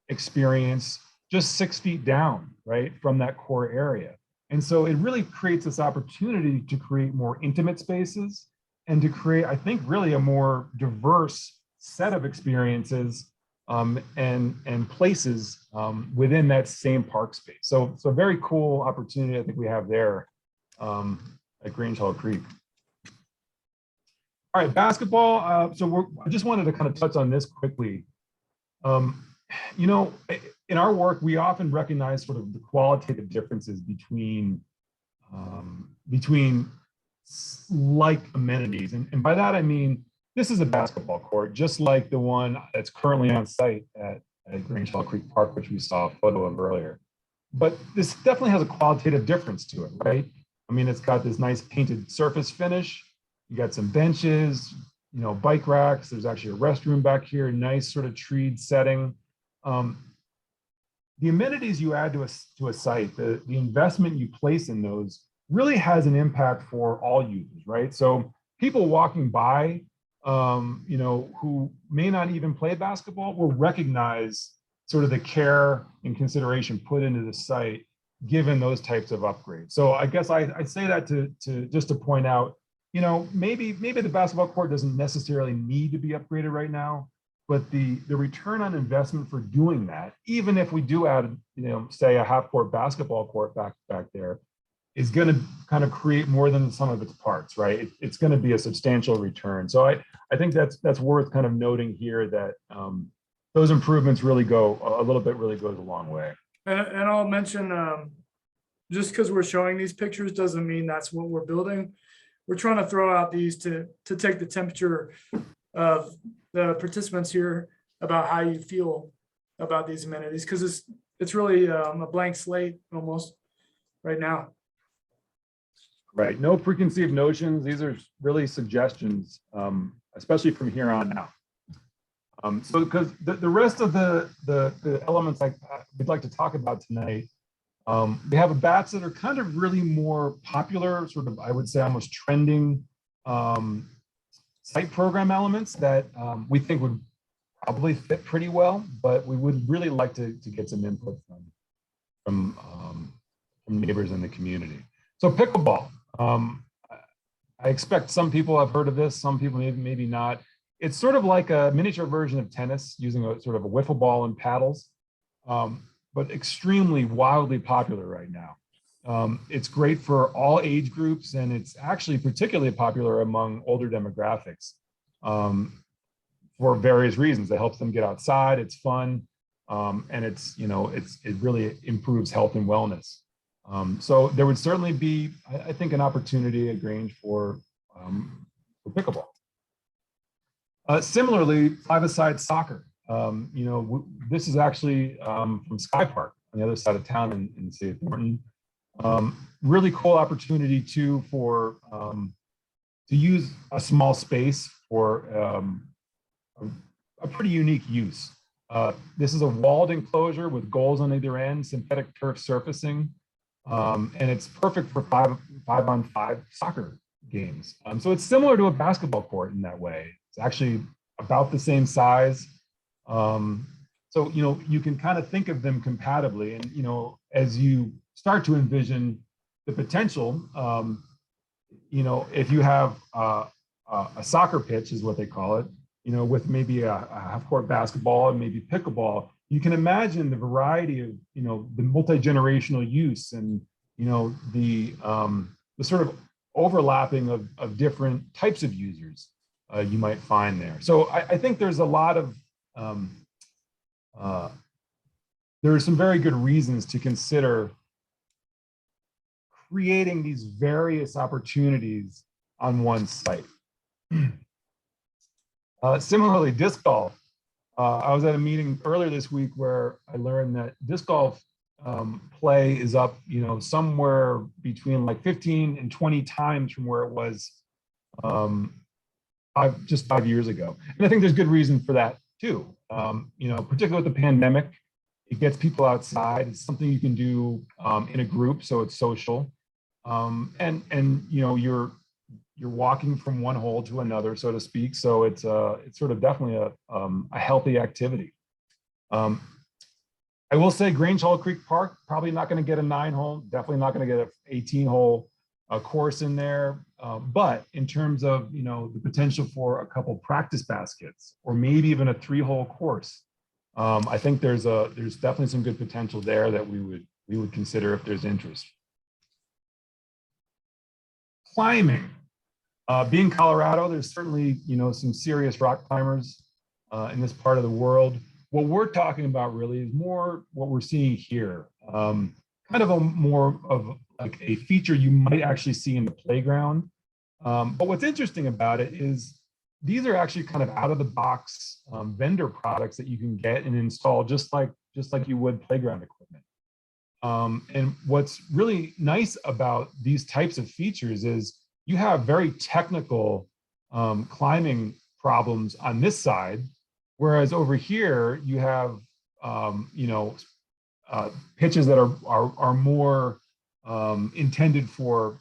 experience just 6 feet down, right, from that core area. And so it really creates this opportunity to create more intimate spaces and to create, I think, really a more diverse set of experiences and places within that same park space. So very cool opportunity I think we have there at Grange Hall Creek. All right, basketball. I just wanted to kind of touch on this quickly. You know, in our work, we often recognize sort of the qualitative differences between like amenities. And by that, I mean, this is a basketball court, just like the one that's currently on site at Grange Hall Creek Park, which we saw a photo of earlier. But this definitely has a qualitative difference to it, right? I mean, it's got this nice painted surface finish. You got some benches, you know, bike racks. There's actually a restroom back here, nice sort of treed setting. The amenities you add to a site, the investment you place in those really has an impact for all users, right? So people walking by, you know, who may not even play basketball will recognize sort of the care and consideration put into the site, given those types of upgrades. So I guess I say that to just to point out, you know, maybe the basketball court doesn't necessarily need to be upgraded right now, but the return on investment for doing that, even if we do add, you know, say a half-court basketball court back there, is going to kind of create more than the sum of its parts, right? It's going to be a substantial return. So I think that's worth kind of noting here that those improvements really go a little bit, really goes a long way. And I'll mention, just because we're showing these pictures doesn't mean that's what we're building. We're trying to throw out these to take the temperature of the participants here about how you feel about these amenities, because it's really a blank slate almost right now. Right, no preconceived notions. These are really suggestions, especially from here on out. So because the rest of the elements we'd like to talk about tonight, we have a bats that are kind of really more popular, sort of, I would say, almost trending site program elements that we think would probably fit pretty well, but we would really like to get some input from neighbors in the community. So pickleball. I expect some people have heard of this, some people maybe not. It's sort of like a miniature version of tennis using a sort of a wiffle ball and paddles, but extremely wildly popular right now. It's great for all age groups, and it's actually particularly popular among older demographics for various reasons. It helps them get outside, it's fun, and it's, you know, it really improves health and wellness. So there would certainly be, I think, an opportunity at Grange for pickleball. Similarly, five-a-side soccer. You know, this is actually from Sky Park on the other side of town in the city of Thornton. Really cool opportunity too for to use a small space for a pretty unique use. This is a walled enclosure with goals on either end, synthetic turf surfacing. And it's perfect for five-on-five soccer games. So it's similar to a basketball court in that way. It's actually about the same size. So, you know, you can kind of think of them compatibly. And, you know, as you start to envision the potential, you know, if you have a soccer pitch is what they call it, you know, with maybe a half-court basketball and maybe pickleball, you can imagine the variety of, you know, the multi-generational use and, you know, the sort of overlapping of different types of users you might find there. So I think there's a lot of, there are some very good reasons to consider creating these various opportunities on one site. Similarly, disc golf. I was at a meeting earlier this week where I learned that disc golf play is up, you know, somewhere between like 15 and 20 times from where it was just 5 years ago. And I think there's good reason for that too. You know, particularly with the pandemic, It gets people outside. It's something you can do in a group, so it's social. And you're walking from one hole to another, so to speak. So it's sort of definitely a healthy activity. Um, I will say Grange Hall Creek Park, probably not going to get a 9-hole, definitely not going to get an 18-hole course in there. But in terms of, the potential for a couple practice baskets or maybe even a 3-hole course, I think there's definitely some good potential there that we would consider if there's interest. Climbing. Being Colorado, there's certainly, some serious rock climbers in this part of the world. What we're talking about really is more what we're seeing here, kind of a more of like a feature you might actually see in the playground. But what's interesting about it is these are actually kind of out of the box vendor products that you can get and install just like you would playground equipment. And what's really nice about these types of features is you have very technical climbing problems on this side, whereas over here you have pitches that are more intended for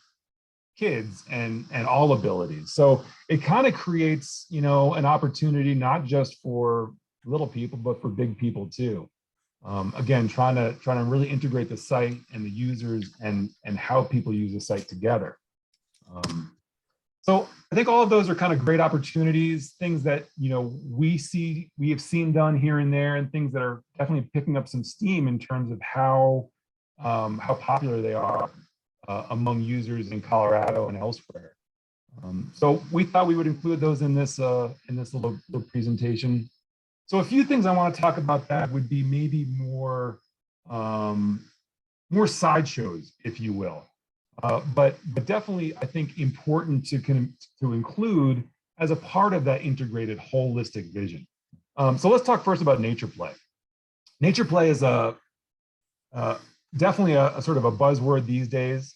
kids and all abilities. So it kind of creates an opportunity not just for little people but for big people too. Again, trying to really integrate the site and the users and how people use the site together. So I think all of those are kind of great opportunities, things that we have seen done here and there, and things that are definitely picking up some steam in terms of how popular they are among users in Colorado and elsewhere. So we thought we would include those in this little presentation. So a few things I want to talk about that would be maybe more sideshows, if you will. But definitely, I think important to include as a part of that integrated holistic vision. So let's talk first about nature play. Nature play is definitely a sort of a buzzword these days.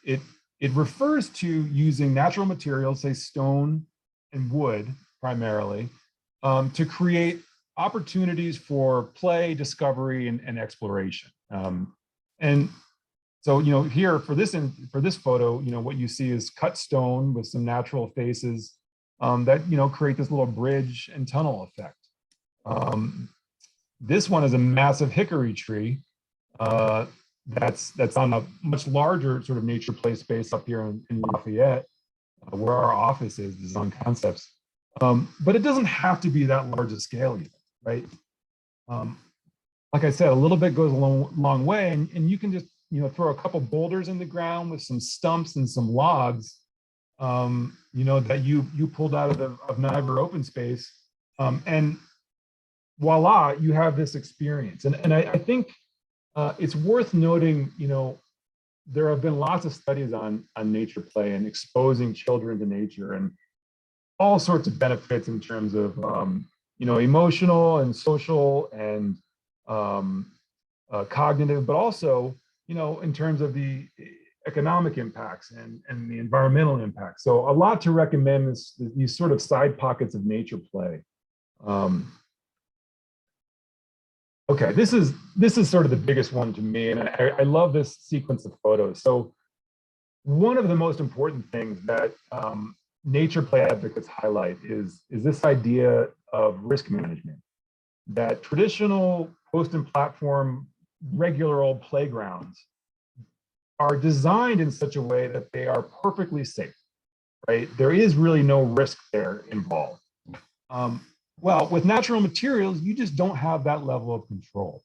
It refers to using natural materials, say stone and wood primarily, to create opportunities for play, discovery, and exploration. And so, here for this photo, what you see is cut stone with some natural faces that, create this little bridge and tunnel effect. This one is a massive hickory tree that's on a much larger sort of nature play space up here in Lafayette, where our office is, Design Concepts. But it doesn't have to be that large a scale either, right? Like I said, a little bit goes a long way, and you can just throw a couple boulders in the ground with some stumps and some logs, that you pulled out of Niagara open space, and voila, you have this experience. And I think it's worth noting, there have been lots of studies on nature play and exposing children to nature, and all sorts of benefits in terms of emotional and social and cognitive, but also in terms of the economic impacts and the environmental impacts. So a lot to recommend these sort of side pockets of nature play. Okay, this is sort of the biggest one to me, and I love this sequence of photos. So one of the most important things that nature play advocates highlight is this idea of risk management, that traditional post and platform regular old playgrounds are designed in such a way that they are perfectly safe, right? There is really no risk there involved. Well, with natural materials, you just don't have that level of control.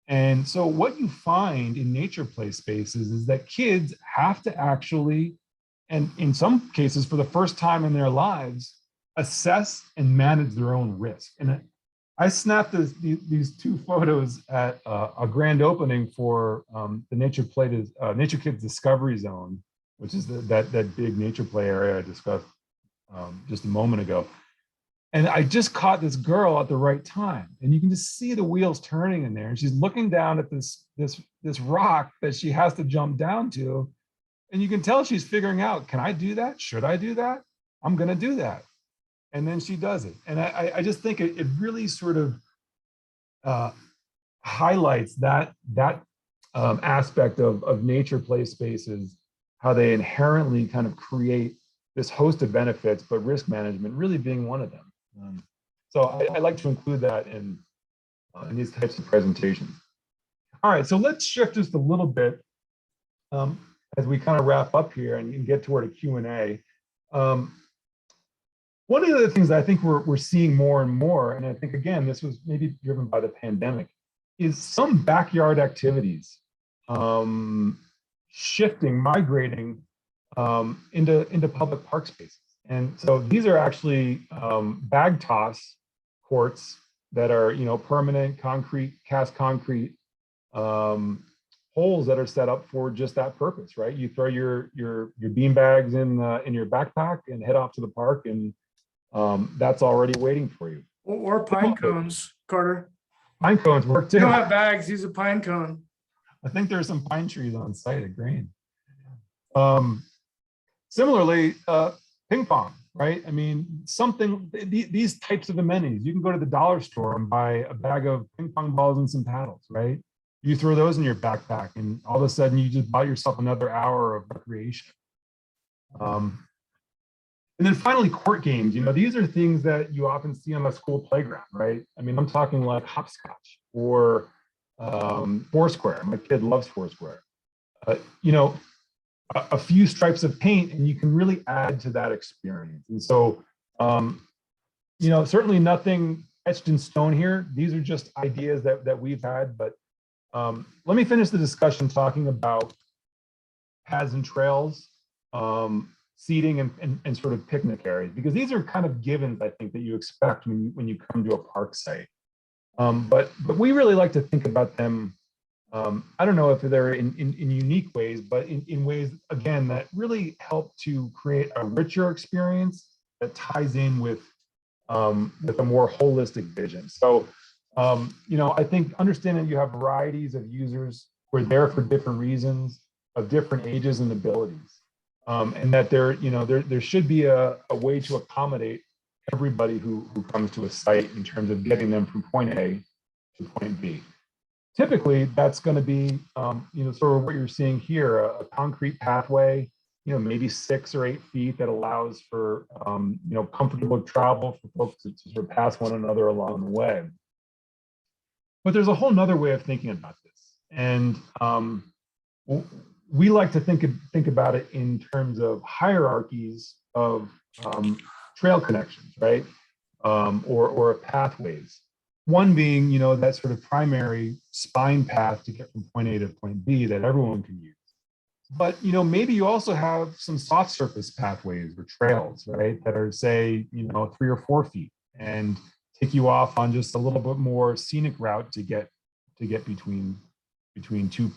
And so what you find in nature play spaces is that kids have to actually, and in some cases for the first time in their lives, assess and manage their own risk. And I snapped these two photos at a grand opening for the Nature Kids Discovery Zone, which is that big nature play area I discussed just a moment ago. And I just caught this girl at the right time, and you can just see the wheels turning in there, and she's looking down at this rock that she has to jump down to, and you can tell she's figuring out, can I do that? Should I do that? I'm going to do that. And then she does it. And I just think it really sort of highlights that aspect of nature play spaces, how they inherently kind of create this host of benefits, but risk management really being one of them. So I like to include that in these types of presentations. All right, so let's shift just a little bit as we kind of wrap up here and get toward a Q&A. One of the things that I think we're seeing more and more, and I think, again, this was maybe driven by the pandemic, is some backyard activities shifting, migrating into public park spaces. And so these are actually bag toss courts that are, permanent concrete, cast concrete holes that are set up for just that purpose, right? You throw your bean bags in your backpack and head off to the park, and that's already waiting for you. Or pine cones, Carter. Pine cones work too. You don't have bags, use a pine cone. I think there's some pine trees on site at Grange. Similarly, ping pong, right? I mean, these types of amenities, you can go to the dollar store and buy a bag of ping pong balls and some paddles, right? You throw those in your backpack and all of a sudden you just bought yourself another hour of recreation. And then finally, court games. These are things that you often see on the school playground, right? I mean, I'm talking like hopscotch or Foursquare. My kid loves Foursquare. A few stripes of paint and you can really add to that experience. And so, certainly nothing etched in stone here. These are just ideas that we've had, but let me finish the discussion talking about paths and trails, seating and sort of picnic areas, because these are kind of givens, I think, that you expect when you come to a park site. But we really like to think about them, I don't know if they're in unique ways, but in ways, again, that really help to create a richer experience that ties in with a more holistic vision. So, I think understanding you have varieties of users who are there for different reasons, of different ages and abilities, and that there should be a way to accommodate everybody who comes to a site in terms of getting them from point A to point B. Typically, that's going to be, sort of what you're seeing here, a concrete pathway, maybe 6 or 8 feet that allows for, comfortable travel for folks to sort of pass one another along the way. But there's a whole nother way of thinking about this. And we like to think about it in terms of hierarchies of trail connections, right? Or pathways. One being, that sort of primary spine path to get from point A to point B that everyone can use. But, maybe you also have some soft surface pathways or trails, right? That are, say, 3 or 4 feet and take you off on just a little bit more scenic route to get between two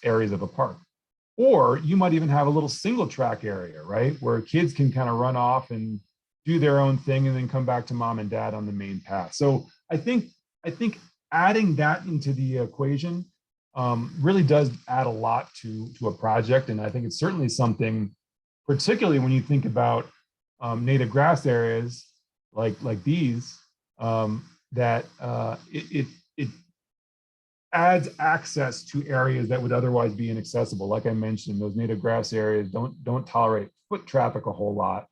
areas of a park. Or you might even have a little single track area, right? Where kids can kind of run off and do their own thing and then come back to mom and dad on the main path. So I think adding that into the equation really does add a lot to a project. And I think it's certainly something, particularly when you think about native grass areas like these, that it adds access to areas that would otherwise be inaccessible. Like I mentioned, those native grass areas don't tolerate foot traffic a whole lot.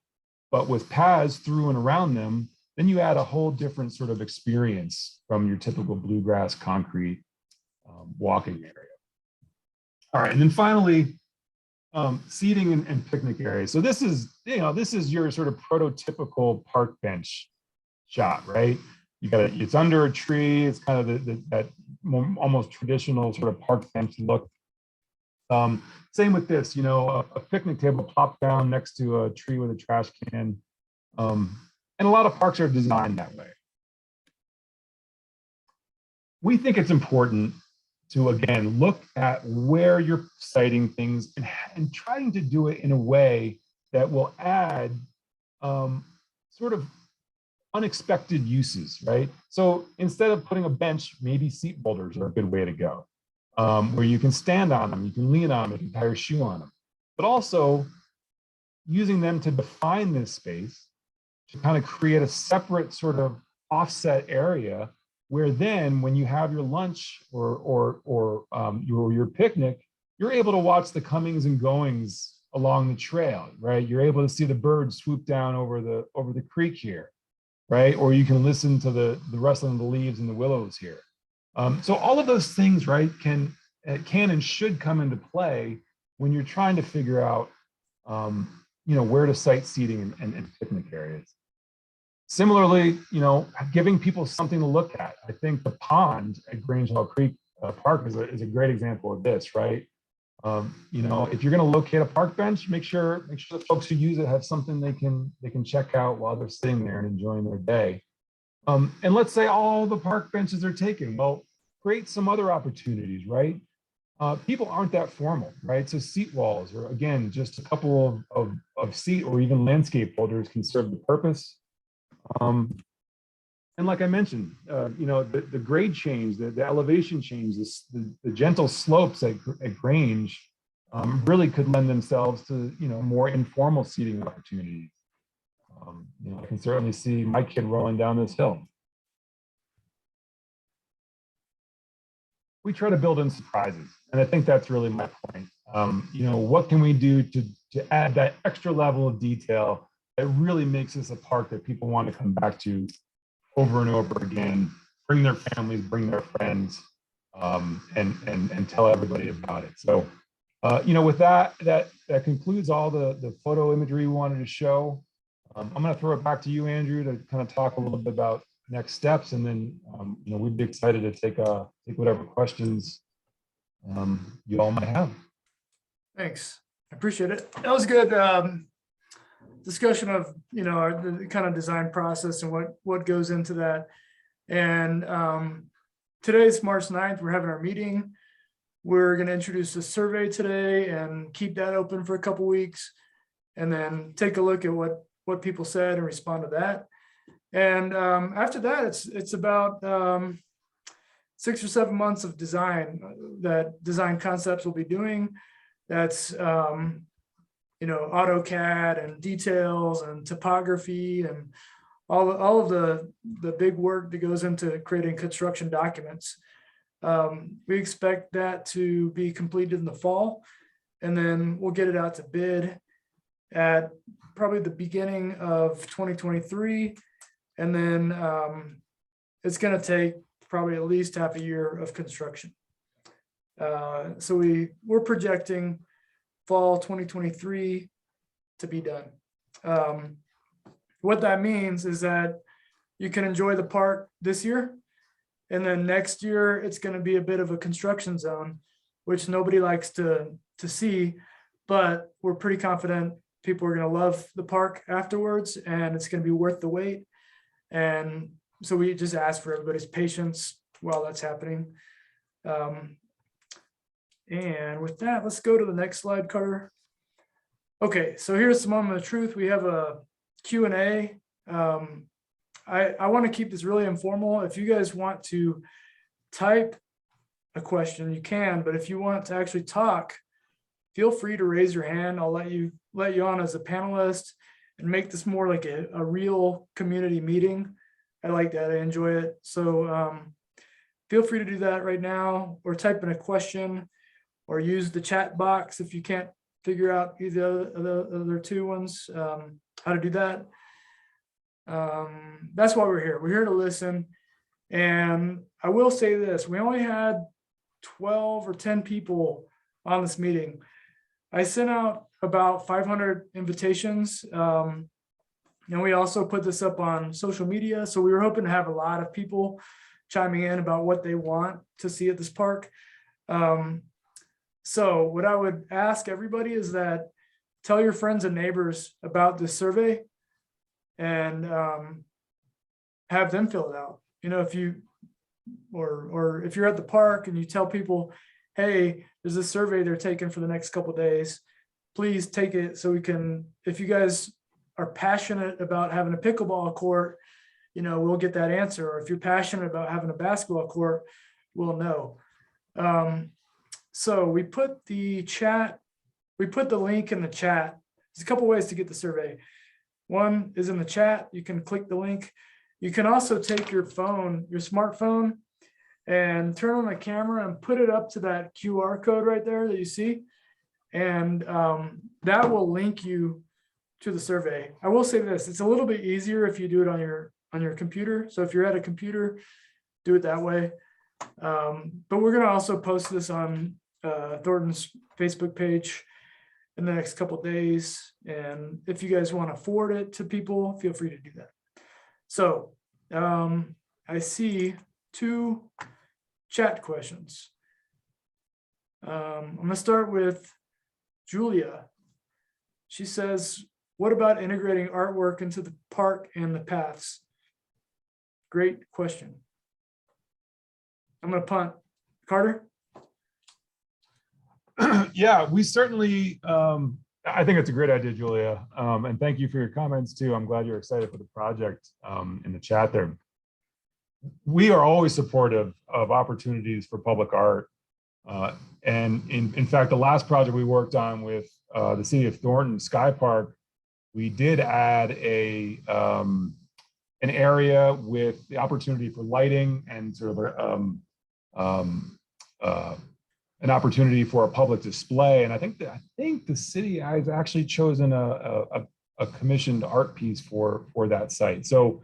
But with paths through and around them, then you add a whole different sort of experience from your typical bluegrass concrete walking area. All right, and then finally, seating and picnic areas. So this is your sort of prototypical park bench shot, right? It's under a tree. It's kind of that almost traditional sort of park bench look. Same with this, a picnic table plopped down next to a tree with a trash can. And a lot of parks are designed that way. We think it's important to, again, look at where you're siting things and trying to do it in a way that will add sort of unexpected uses, right? So instead of putting a bench, maybe seat holders are a good way to go. Where you can stand on them, you can lean on them, you can tie your shoe on them, but also using them to define this space to kind of create a separate sort of offset area where then when you have your lunch or your picnic, you're able to watch the comings and goings along the trail, right? You're able to see the birds swoop down over the creek here, right? Or you can listen to the rustling of the leaves and the willows here. So all of those things, right, can and should come into play when you're trying to figure out, where to site seating and picnic areas. Similarly, giving people something to look at. I think the pond at Grange Creek Park is a great example of this, right? If you're going to locate a park bench, make sure the folks who use it have something they can check out while they're sitting there and enjoying their day. And let's say all the park benches are taken. Well, create some other opportunities, right? People aren't that formal, right? So seat walls, or again, just a couple of seat or even landscape holders can serve the purpose. And like I mentioned, the grade change, the elevation change, the gentle slopes at Grange really could lend themselves to more informal seating opportunities. I can certainly see my kid rolling down this hill. We try to build in surprises, and I think that's really my point. What can we do to add that extra level of detail that really makes this a park that people want to come back to over and over again, bring their families, bring their friends, and tell everybody about it. So, with that concludes all the photo imagery we wanted to show. I'm going to throw it back to you, Andrew, to kind of talk a little bit about next steps, and then we'd be excited to take whatever questions you all might have. Thanks. I appreciate it. That was good discussion of, the kind of design process and what goes into that. And today's March 9th, we're having our meeting. We're going to introduce a survey today and keep that open for a couple weeks, and then take a look at what people said and respond to that. And after that, it's about 6 or 7 months of design that design concepts will be doing. That's AutoCAD and details and topography and all of the big work that goes into creating construction documents. We expect that to be completed in the fall, and then we'll get it out to bid at probably the beginning of 2023. And then it's going to take probably at least half a year of construction. So we're projecting fall 2023 to be done. What that means is that you can enjoy the park this year, and then next year it's going to be a bit of a construction zone, which nobody likes to see, but we're pretty confident people are going to love the park afterwards, and it's going to be worth the wait. And so we just ask for everybody's patience while that's happening. And with that, let's go to the next slide, Carter. Okay, so here's the moment of truth. We have a Q&A. I want to keep this really informal. If you guys want to type a question, you can, but if you want to actually talk, feel free to raise your hand. I'll let you on as a panelist and make this more like a real community meeting. I like that. I enjoy it. So feel free to do that right now, or type in a question, or use the chat box if you can't figure out either of the other two ones, how to do that. That's why we're here. We're here to listen. And I will say this, we only had 12 or 10 people on this meeting. I sent out about 500 invitations. And we also put this up on social media. So we were hoping to have a lot of people chiming in about what they want to see at this park. So what I would ask everybody is that tell your friends and neighbors about this survey, and have them fill it out. If you, or if you're at the park and you tell people, hey, there's this survey they're taking for the next couple of days, please take it so we can, if you guys are passionate about having a pickleball court, we'll get that answer. Or if you're passionate about having a basketball court, we'll know. So we put the link in the chat. There's a couple ways to get the survey. One is in the chat. You can click the link. You can also take your phone, your smartphone, and turn on the camera and put it up to that QR code right there that you see. And that will link you to the survey. I will say this, it's a little bit easier if you do it on your computer. So if you're at a computer, do it that way. But we're gonna also post this on Thornton's Facebook page in the next couple of days. And if you guys want to forward it to people, feel free to do that. So I see 2 chat questions. I'm gonna start with Julia. She says, what about integrating artwork into the park and the paths? Great question. I'm gonna punt. Carter? Yeah, we certainly, I think it's a great idea, Julia. And thank you for your comments too. I'm glad you're excited for the project in the chat there. We are always supportive of opportunities for public art. And in fact, the last project we worked on with the city of Thornton Sky Park, we did add an area with the opportunity for lighting and sort of an opportunity for a public display. And I think the city has actually chosen a commissioned art piece for that site. So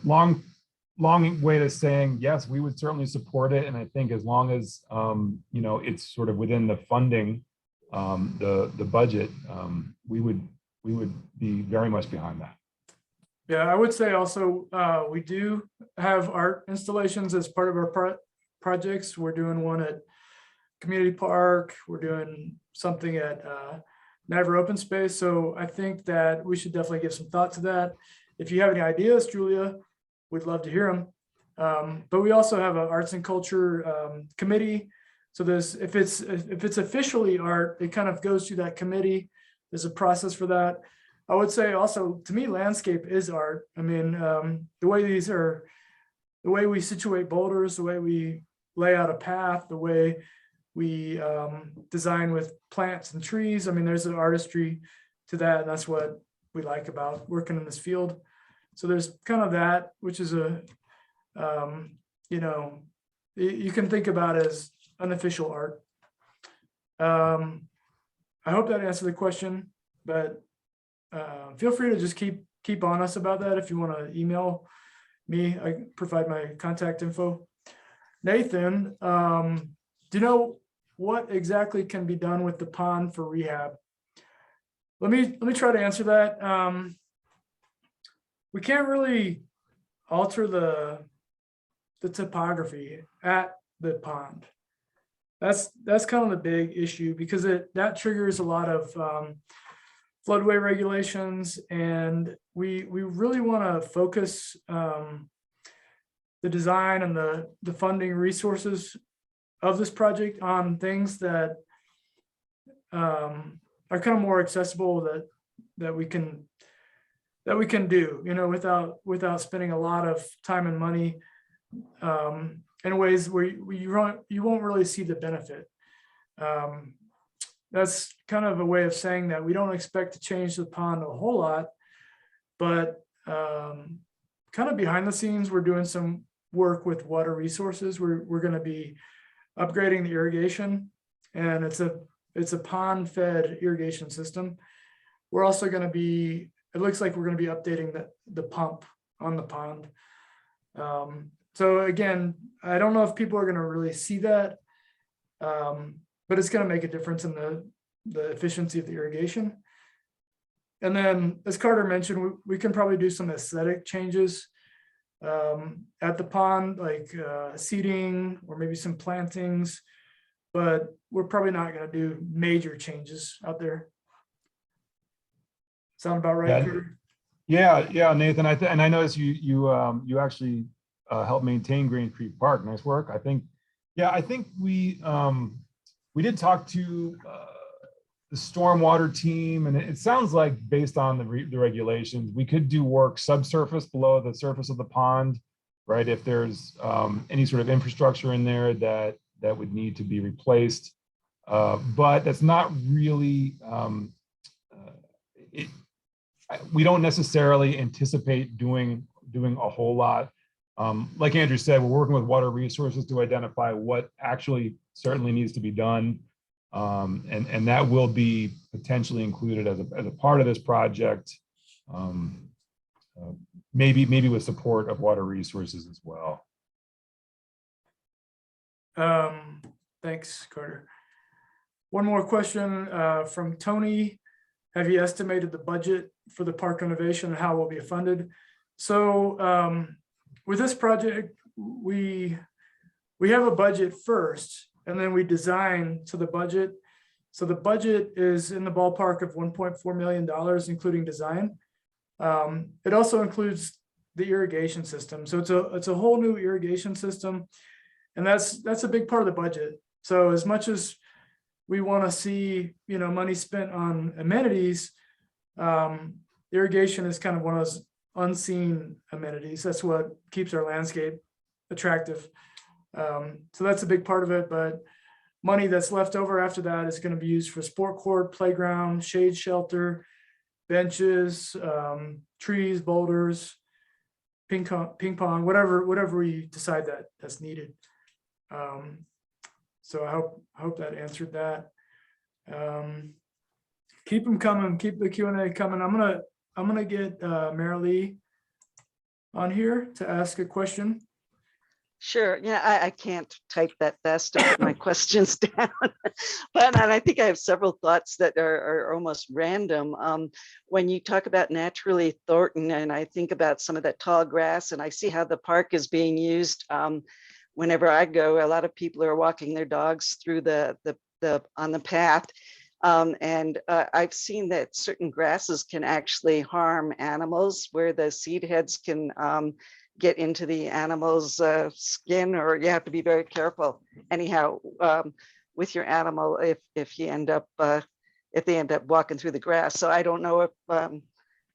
long way to saying, yes, we would certainly support it. And I think as long as, you know, it's sort of within the funding, the budget, we would be very much behind that. Yeah, I would say also, we do have art installations as part of our projects. We're doing one at Community Park. We're doing something at Niagara Open Space. So I think that we should definitely give some thought to that. If you have any ideas, Julia, we'd love to hear them. But we also have an arts and culture committee. So if it's officially art, it kind of goes through that committee. There's a process for that. I would say also, to me, landscape is art. I mean, the way we situate boulders, the way we lay out a path, the way we design with plants and trees. I mean, there's an artistry to that. And that's what we like about working in this field. So there's kind of that, which is you know, you can think about as unofficial art. I hope that answered the question, but feel free to just keep on us about that. If you want to email me, I provide my contact info. Nathan, do you know what exactly can be done with the pond for rehab? Let me try to answer that. We can't really alter the topography at the pond. That's kind of the big issue, because that triggers a lot of floodway regulations, and we really want to focus the design and the funding resources of this project on things that are kind of more accessible, that we can do, you know, without spending a lot of time and money in ways where you won't really see the benefit. That's kind of a way of saying that we don't expect to change the pond a whole lot, but kind of behind the scenes, we're doing some work with water resources. We're going to be upgrading the irrigation, and it's a pond fed irrigation system. We're also going to be, it looks like we're going to be updating the pump on the pond. So again, I don't know if people are going to really see that, but it's going to make a difference in the efficiency of the irrigation. And then, as Carter mentioned, we can probably do some aesthetic changes at the pond, like seeding or maybe some plantings, but we're probably not going to do major changes out there. Sound about right, Yeah. Carter? Yeah, Nathan. And I noticed you actually helped maintain Grange Creek Park. Nice work. I think we did talk to the stormwater team, and it sounds like, based on the regulations, we could do work subsurface below the surface of the pond, right? If there's any sort of infrastructure in there that would need to be replaced, but that's not really. We don't necessarily anticipate doing doing a whole lot. Like Andrew said, we're working with water resources to identify what actually certainly needs to be done. And that will be potentially included as a part of this project. Maybe with support of water resources as well. Thanks, Carter. One more question from Tony. Have you estimated the budget for the park renovation and how it will be funded? So with this project, we have a budget first, and then we design to the budget. So the budget is in the ballpark of $1.4 million, including design. It also includes the irrigation system. So it's a whole new irrigation system, and that's a big part of the budget. So as much as we want to see, money spent on amenities, irrigation is kind of one of those unseen amenities. That's what keeps our landscape attractive. So that's a big part of it, but money that's left over after that is going to be used for sport court, playground, shade shelter, benches, trees, boulders, ping pong, whatever we decide that's needed. So I hope that answered that. Keep them coming. Keep the Q&A coming. I'm gonna get Marilee on here to ask a question. Sure. Yeah, I can't type that fast to put my questions down, but and I think I have several thoughts that are almost random. When you talk about naturally Thornton, and I think about some of that tall grass, and I see how the park is being used. Whenever I go, a lot of people are walking their dogs through on the path. I've seen that certain grasses can actually harm animals, where the seed heads can get into the animal's skin, or you have to be very careful anyhow with your animal if you end up if they end up walking through the grass. So I don't know if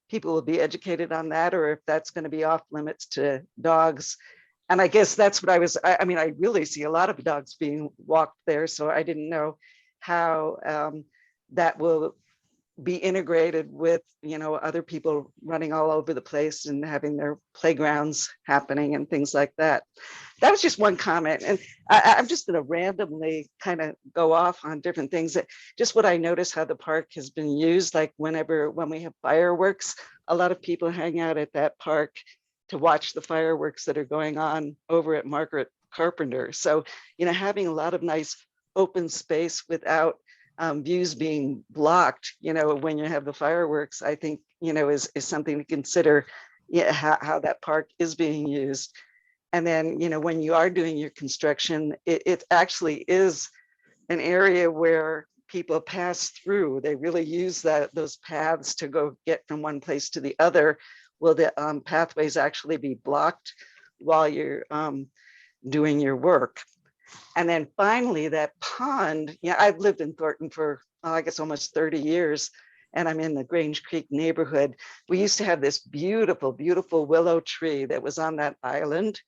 people will be educated on that, or if that's going to be off limits to dogs. And I guess that's what I mean, I really see a lot of dogs being walked there, so I didn't know how that will be integrated with, other people running all over the place and having their playgrounds happening and things like that. That was just one comment. And I'm just going to randomly kind of go off on different things. That just what I notice how the park has been used, like when we have fireworks, a lot of people hang out at that park to watch the fireworks that are going on over at Margaret Carpenter. So, having a lot of nice open space without views being blocked, when you have the fireworks, I think, is something to consider, how that park is being used. And then, when you are doing your construction, it actually is an area where people pass through. They really use those paths to go get from one place to the other. Will the pathways actually be blocked while you're doing your work? And then finally, that pond, I've lived in Thornton for, I guess, almost 30 years, and I'm in the Grange Creek neighborhood. We used to have this beautiful, beautiful willow tree that was on that island.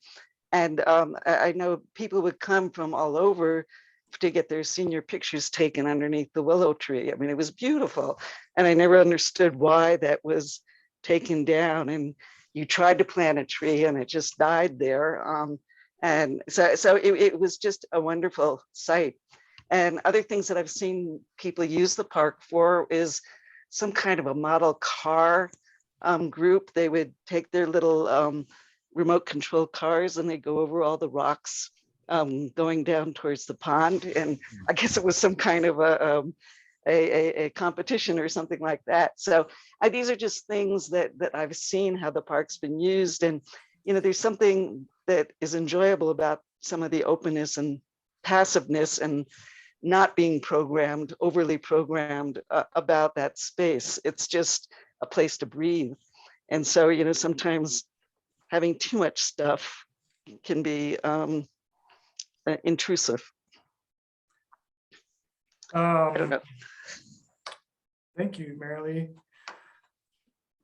And I know people would come from all over to get their senior pictures taken underneath the willow tree. I mean, it was beautiful. And I never understood why that was taken down. And you tried to plant a tree and it just died there. And so it was just a wonderful sight. And other things that I've seen people use the park for is some kind of a model car group. They would take their little remote control cars and they go over all the rocks going down towards the pond. And I guess it was some kind of a competition or something like that. So these are just things that I've seen how the park's been used. And, there's something that is enjoyable about some of the openness and passiveness and not being overly programmed about that space. It's just a place to breathe. And so, sometimes having too much stuff can be intrusive. I don't know. Thank you, Marilee.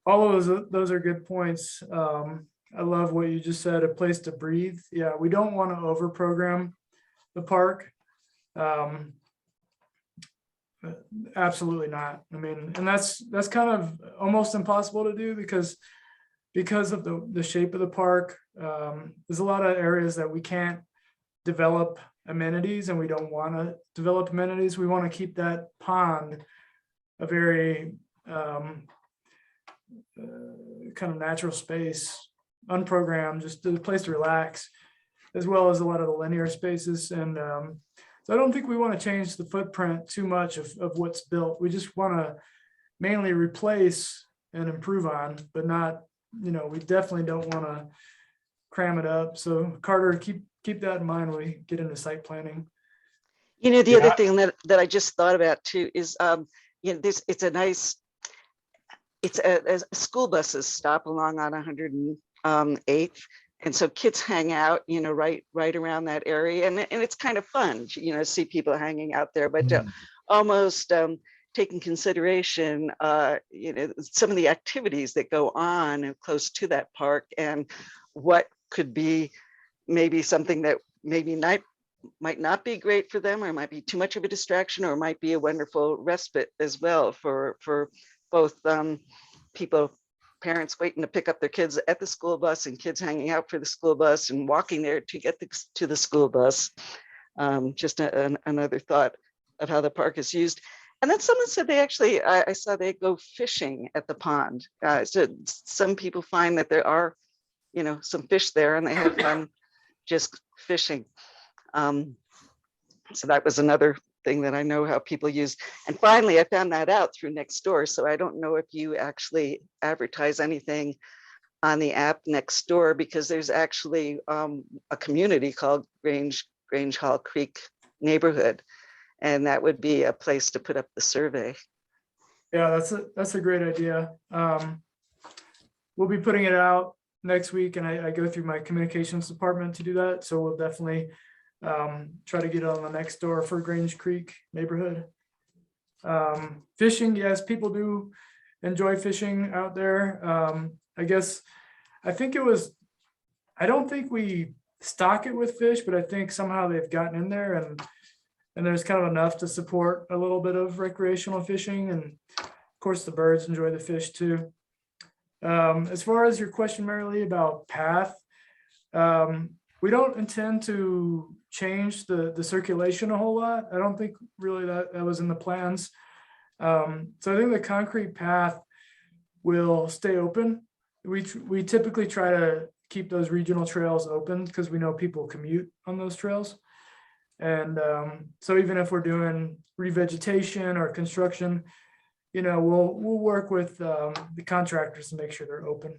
All of those are good points. I love what you just said, a place to breathe. Yeah, we don't want to over program the park. Absolutely not. I mean, and that's kind of almost impossible to do because because of the shape of the park, there's a lot of areas that we can't develop amenities, and we don't want to develop amenities. We want to keep that pond a very kind of natural space, unprogrammed, just a place to relax, as well as a lot of the linear spaces. And so I don't think we want to change the footprint too much of what's built. We just want to mainly replace and improve on, but not, we definitely don't want to cram it up. So Carter, keep that in mind when we get into site planning. The other thing that I just thought about too is, it's a nice, school buses stop along on 108th. And so kids hang out, right around that area. And it's kind of fun, see people hanging out there, but almost taking consideration, some of the activities that go on close to that park, and what could be maybe something that might not be great for them, or might be too much of a distraction, or might be a wonderful respite as well for both parents waiting to pick up their kids at the school bus, and kids hanging out for the school bus and walking there to get to the school bus. Just another thought of how the park is used. And then someone said they actually, I saw they go fishing at the pond. So some people find that there are, some fish there, and they have fun just fishing. So that was another thing that I know how people use. And finally, I found that out through Nextdoor. So I don't know if you actually advertise anything on the app Nextdoor, because there's actually a community called Grange Hall Creek neighborhood. And that would be a place to put up the survey. Yeah, that's a great idea. We'll be putting it out next week, and I go through my communications department to do that. So we'll definitely try to get it on the Nextdoor for Grange Creek neighborhood. Fishing, yes, people do enjoy fishing out there. I don't think we stock it with fish, but I think somehow they've gotten in there, and there's kind of enough to support a little bit of recreational fishing. And of course the birds enjoy the fish too. As far as your question, Marilee, about path, we don't intend to change the circulation a whole lot. I don't think really that was in the plans. So I think the concrete path will stay open. We typically try to keep those regional trails open because we know people commute on those trails. And so even if we're doing revegetation or construction, we'll work with the contractors to make sure they're open.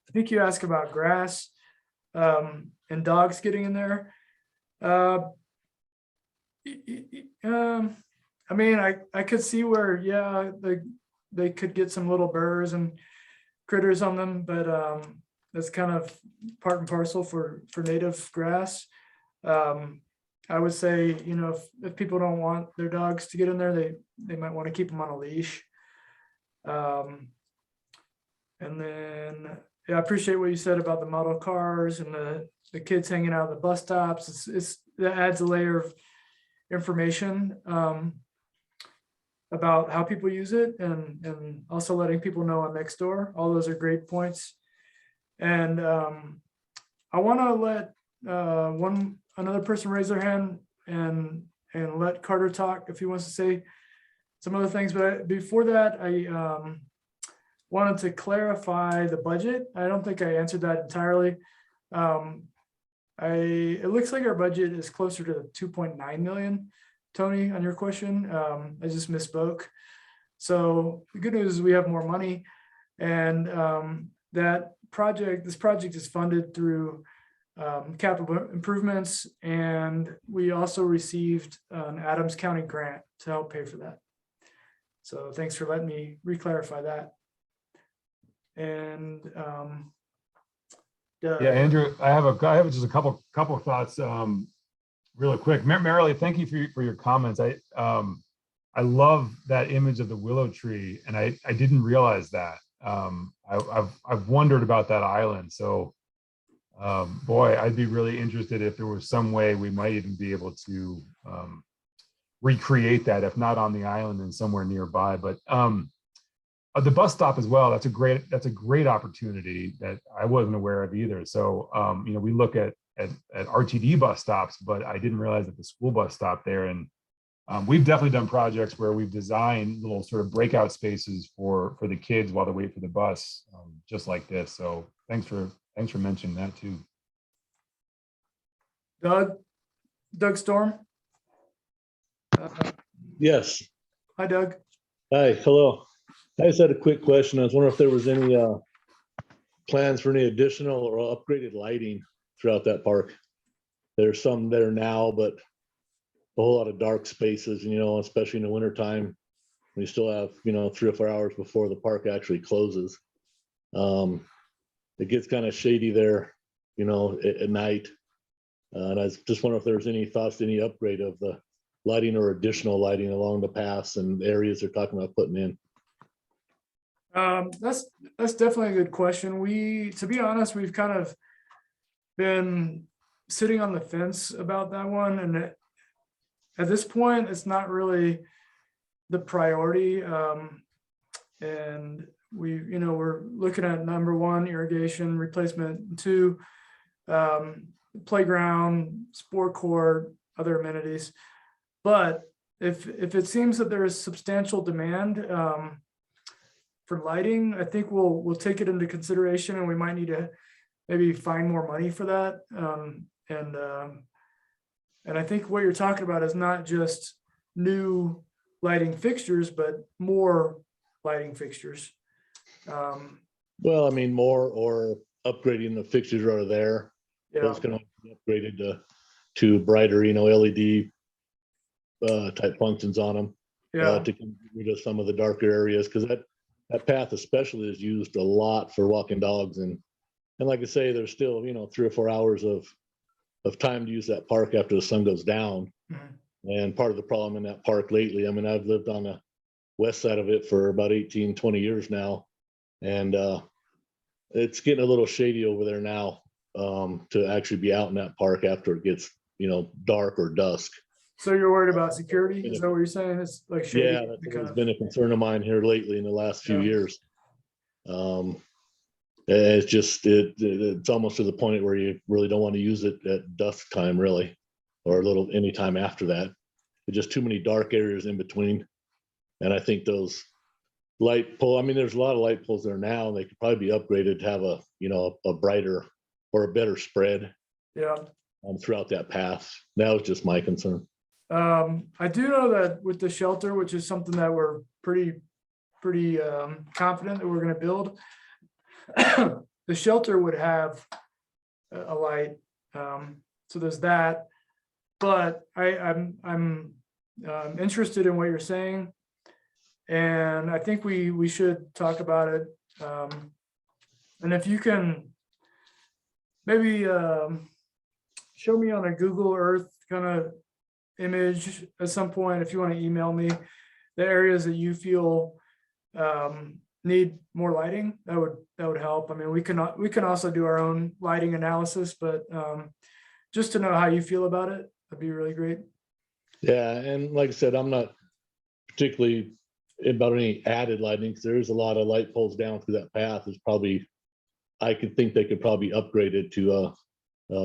I think you asked about grass and dogs getting in there. I could see where, they could get some little burrs and critters on them, but that's kind of part and parcel for native grass. I would say, if people don't want their dogs to get in there, they might want to keep them on a leash. And then, I appreciate what you said about the model cars and the kids hanging out at the bus stops. That adds a layer of information about how people use it, and also letting people know on Nextdoor. All those are great points. And I want to let another person raise their hand and let Carter talk if he wants to say some other things. But before that, I wanted to clarify the budget. I don't think I answered that entirely. It looks like our budget is closer to 2.9 million. Tony, on your question, I just misspoke. So the good news is we have more money, and this project is funded through capital improvements, and we also received an Adams County grant to help pay for that. So thanks for letting me re-clarify that. And Andrew, I have just a couple of thoughts really quick. Marilee, thank you for your comments. I love that image of the willow tree, and I didn't realize that. I've wondered about that island. So boy, I'd be really interested if there was some way we might even be able to recreate that, if not on the island, then somewhere nearby. But The bus stop as well. That's a great opportunity that I wasn't aware of either. So, you know, we look at RTD bus stops, but I didn't realize that the school bus stop there. And we've definitely done projects where we've designed little sort of breakout spaces for the kids while they wait for the bus, just like this. So thanks for mentioning that too. Doug Storm. Yes. Hi, Doug. Hi, hello. I just had a quick question. I was wondering if there was any plans for any additional or upgraded lighting throughout that park. There's some there now, but a whole lot of dark spaces, you know, especially in the wintertime. We still have, you know, 3 or 4 hours before the park actually closes. It gets kind of shady there, you know, at night. And I was just wondering if there was any thoughts, any upgrade of the lighting or additional lighting along the paths and areas they're talking about putting in. That's definitely a good question. To be honest, we've kind of been sitting on the fence about that one, and at this point, it's not really the priority. And we're looking at number 1, irrigation replacement, 2, playground, sport court, other amenities. But if it seems that there is substantial demand for lighting, I think we'll take it into consideration, and we might need to maybe find more money for that. And I think what you're talking about is not just new lighting fixtures, but more lighting fixtures. Well, I mean, more or upgrading the fixtures that are there. Yeah, Those can be upgraded to brighter, you know, LED type functions on them. yeah, To get rid of some of the darker areas, because that path especially is used a lot for walking dogs, and like I say, there's still, you know, 3 or 4 hours of time to use that park after the sun goes down. Mhm. And part of the problem in that park lately, I mean, I've lived on the west side of it for about 18, 20 years now, and it's getting a little shady over there now, to actually be out in that park after it gets, you know, dark or dusk. So you're worried about security? Is that what you're saying? It's like shady? Yeah, that's been a concern of mine here lately in the last few Yeah. years. It's just it's almost to the point where you really don't want to use it at dusk time, really, or a little any time after that. There's just too many dark areas in between, and I think those light pole. I mean, there's a lot of light poles there now, and they could probably be upgraded to have a brighter or a better spread Yeah. throughout that path. That was just my concern. I do know that with the shelter, which is something that we're pretty confident that we're going to build, the shelter would have a light. So there's that. But I'm interested in what you're saying, and I think we should talk about it. And if you can maybe show me on a Google Earth kind of image at some point, if you want to email me the areas that you feel need more lighting, that would help. I mean, we can also do our own lighting analysis, but just to know how you feel about it, that'd be really great. Yeah, and like I said, I'm not particularly about any added lighting, because there is a lot of light poles down through that path. Is probably, I could think they could probably upgrade it to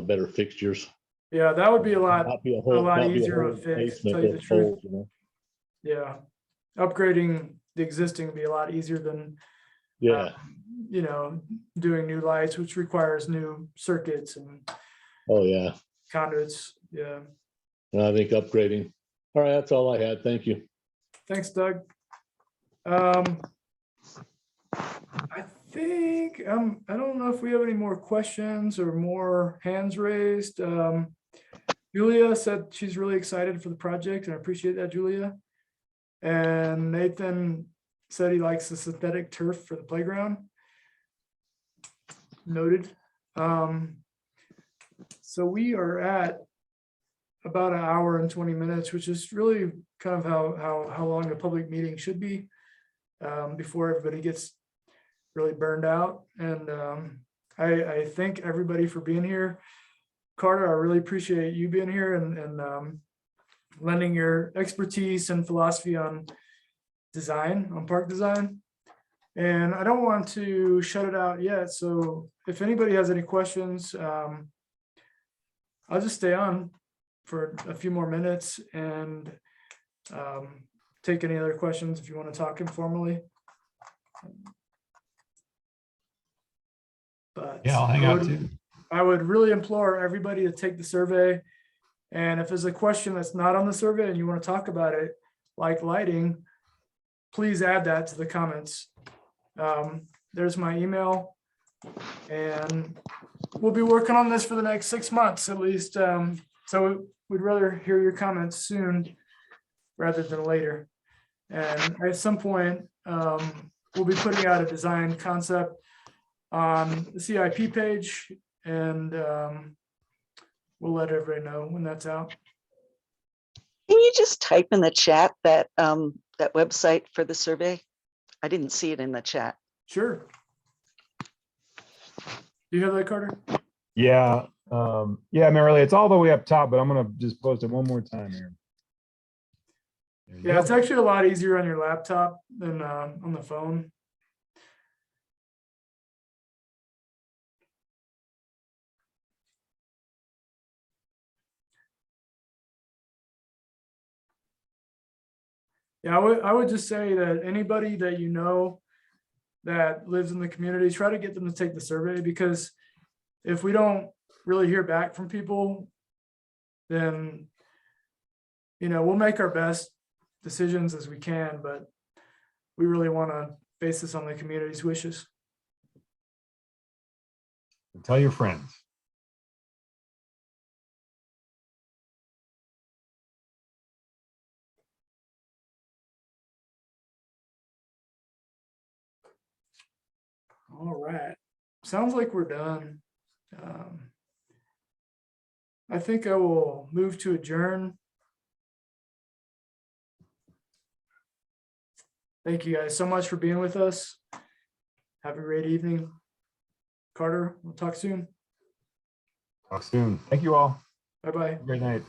better fixtures. Yeah, that would be a lot Not be a whole, not be a easier whole to fix, to basement tell you the with truth. poles, you know? Yeah, upgrading the existing would be a lot easier than Yeah. doing new lights, which requires new circuits and Oh yeah. conduits. Yeah. And I think upgrading. All right, that's all I had. Thank you. Thanks, Doug. I think I don't know if we have any more questions or more hands raised. Julia said she's really excited for the project, and I appreciate that, Julia. And Nathan said he likes the synthetic turf for the playground. Noted. So we are at about an hour and 20 minutes, which is really kind of how long a public meeting should be, before everybody gets really burned out. And I thank everybody for being here. Carter, I really appreciate you being here and lending your expertise and philosophy on design, on park design. And I don't want to shut it out yet. So if anybody has any questions, I'll just stay on for a few more minutes and take any other questions if you want to talk informally. But Yeah, I'll hang out too. I would really implore everybody to take the survey. And if there's a question that's not on the survey and you want to talk about it, like lighting, please add that to the comments. There's my email, and we'll be working on this for the next 6 months at least. So we'd rather hear your comments soon rather than later. And at some point, we'll be putting out a design concept on the CIP page, and we'll let everybody know when that's out. Can you just type in the chat that that website for the survey? I didn't see it in the chat. Sure. Do you have that, Carter? Yeah. Yeah, Marilee, it's all the way up top, but I'm gonna just post it one more time here. There you Yeah, go. it's actually a lot easier on your laptop than on the phone. Yeah, I would just say that anybody that you know that lives in the community, try to get them to take the survey, because if we don't really hear back from people, then we'll make our best decisions as we can, but we really want to base this on the community's wishes. Tell your friends. All right. Sounds like we're done. I think I will move to adjourn. Thank you guys so much for being with us. Have a great evening. Carter, we'll talk soon. Talk soon. Thank you all. Bye-bye. Have a great night.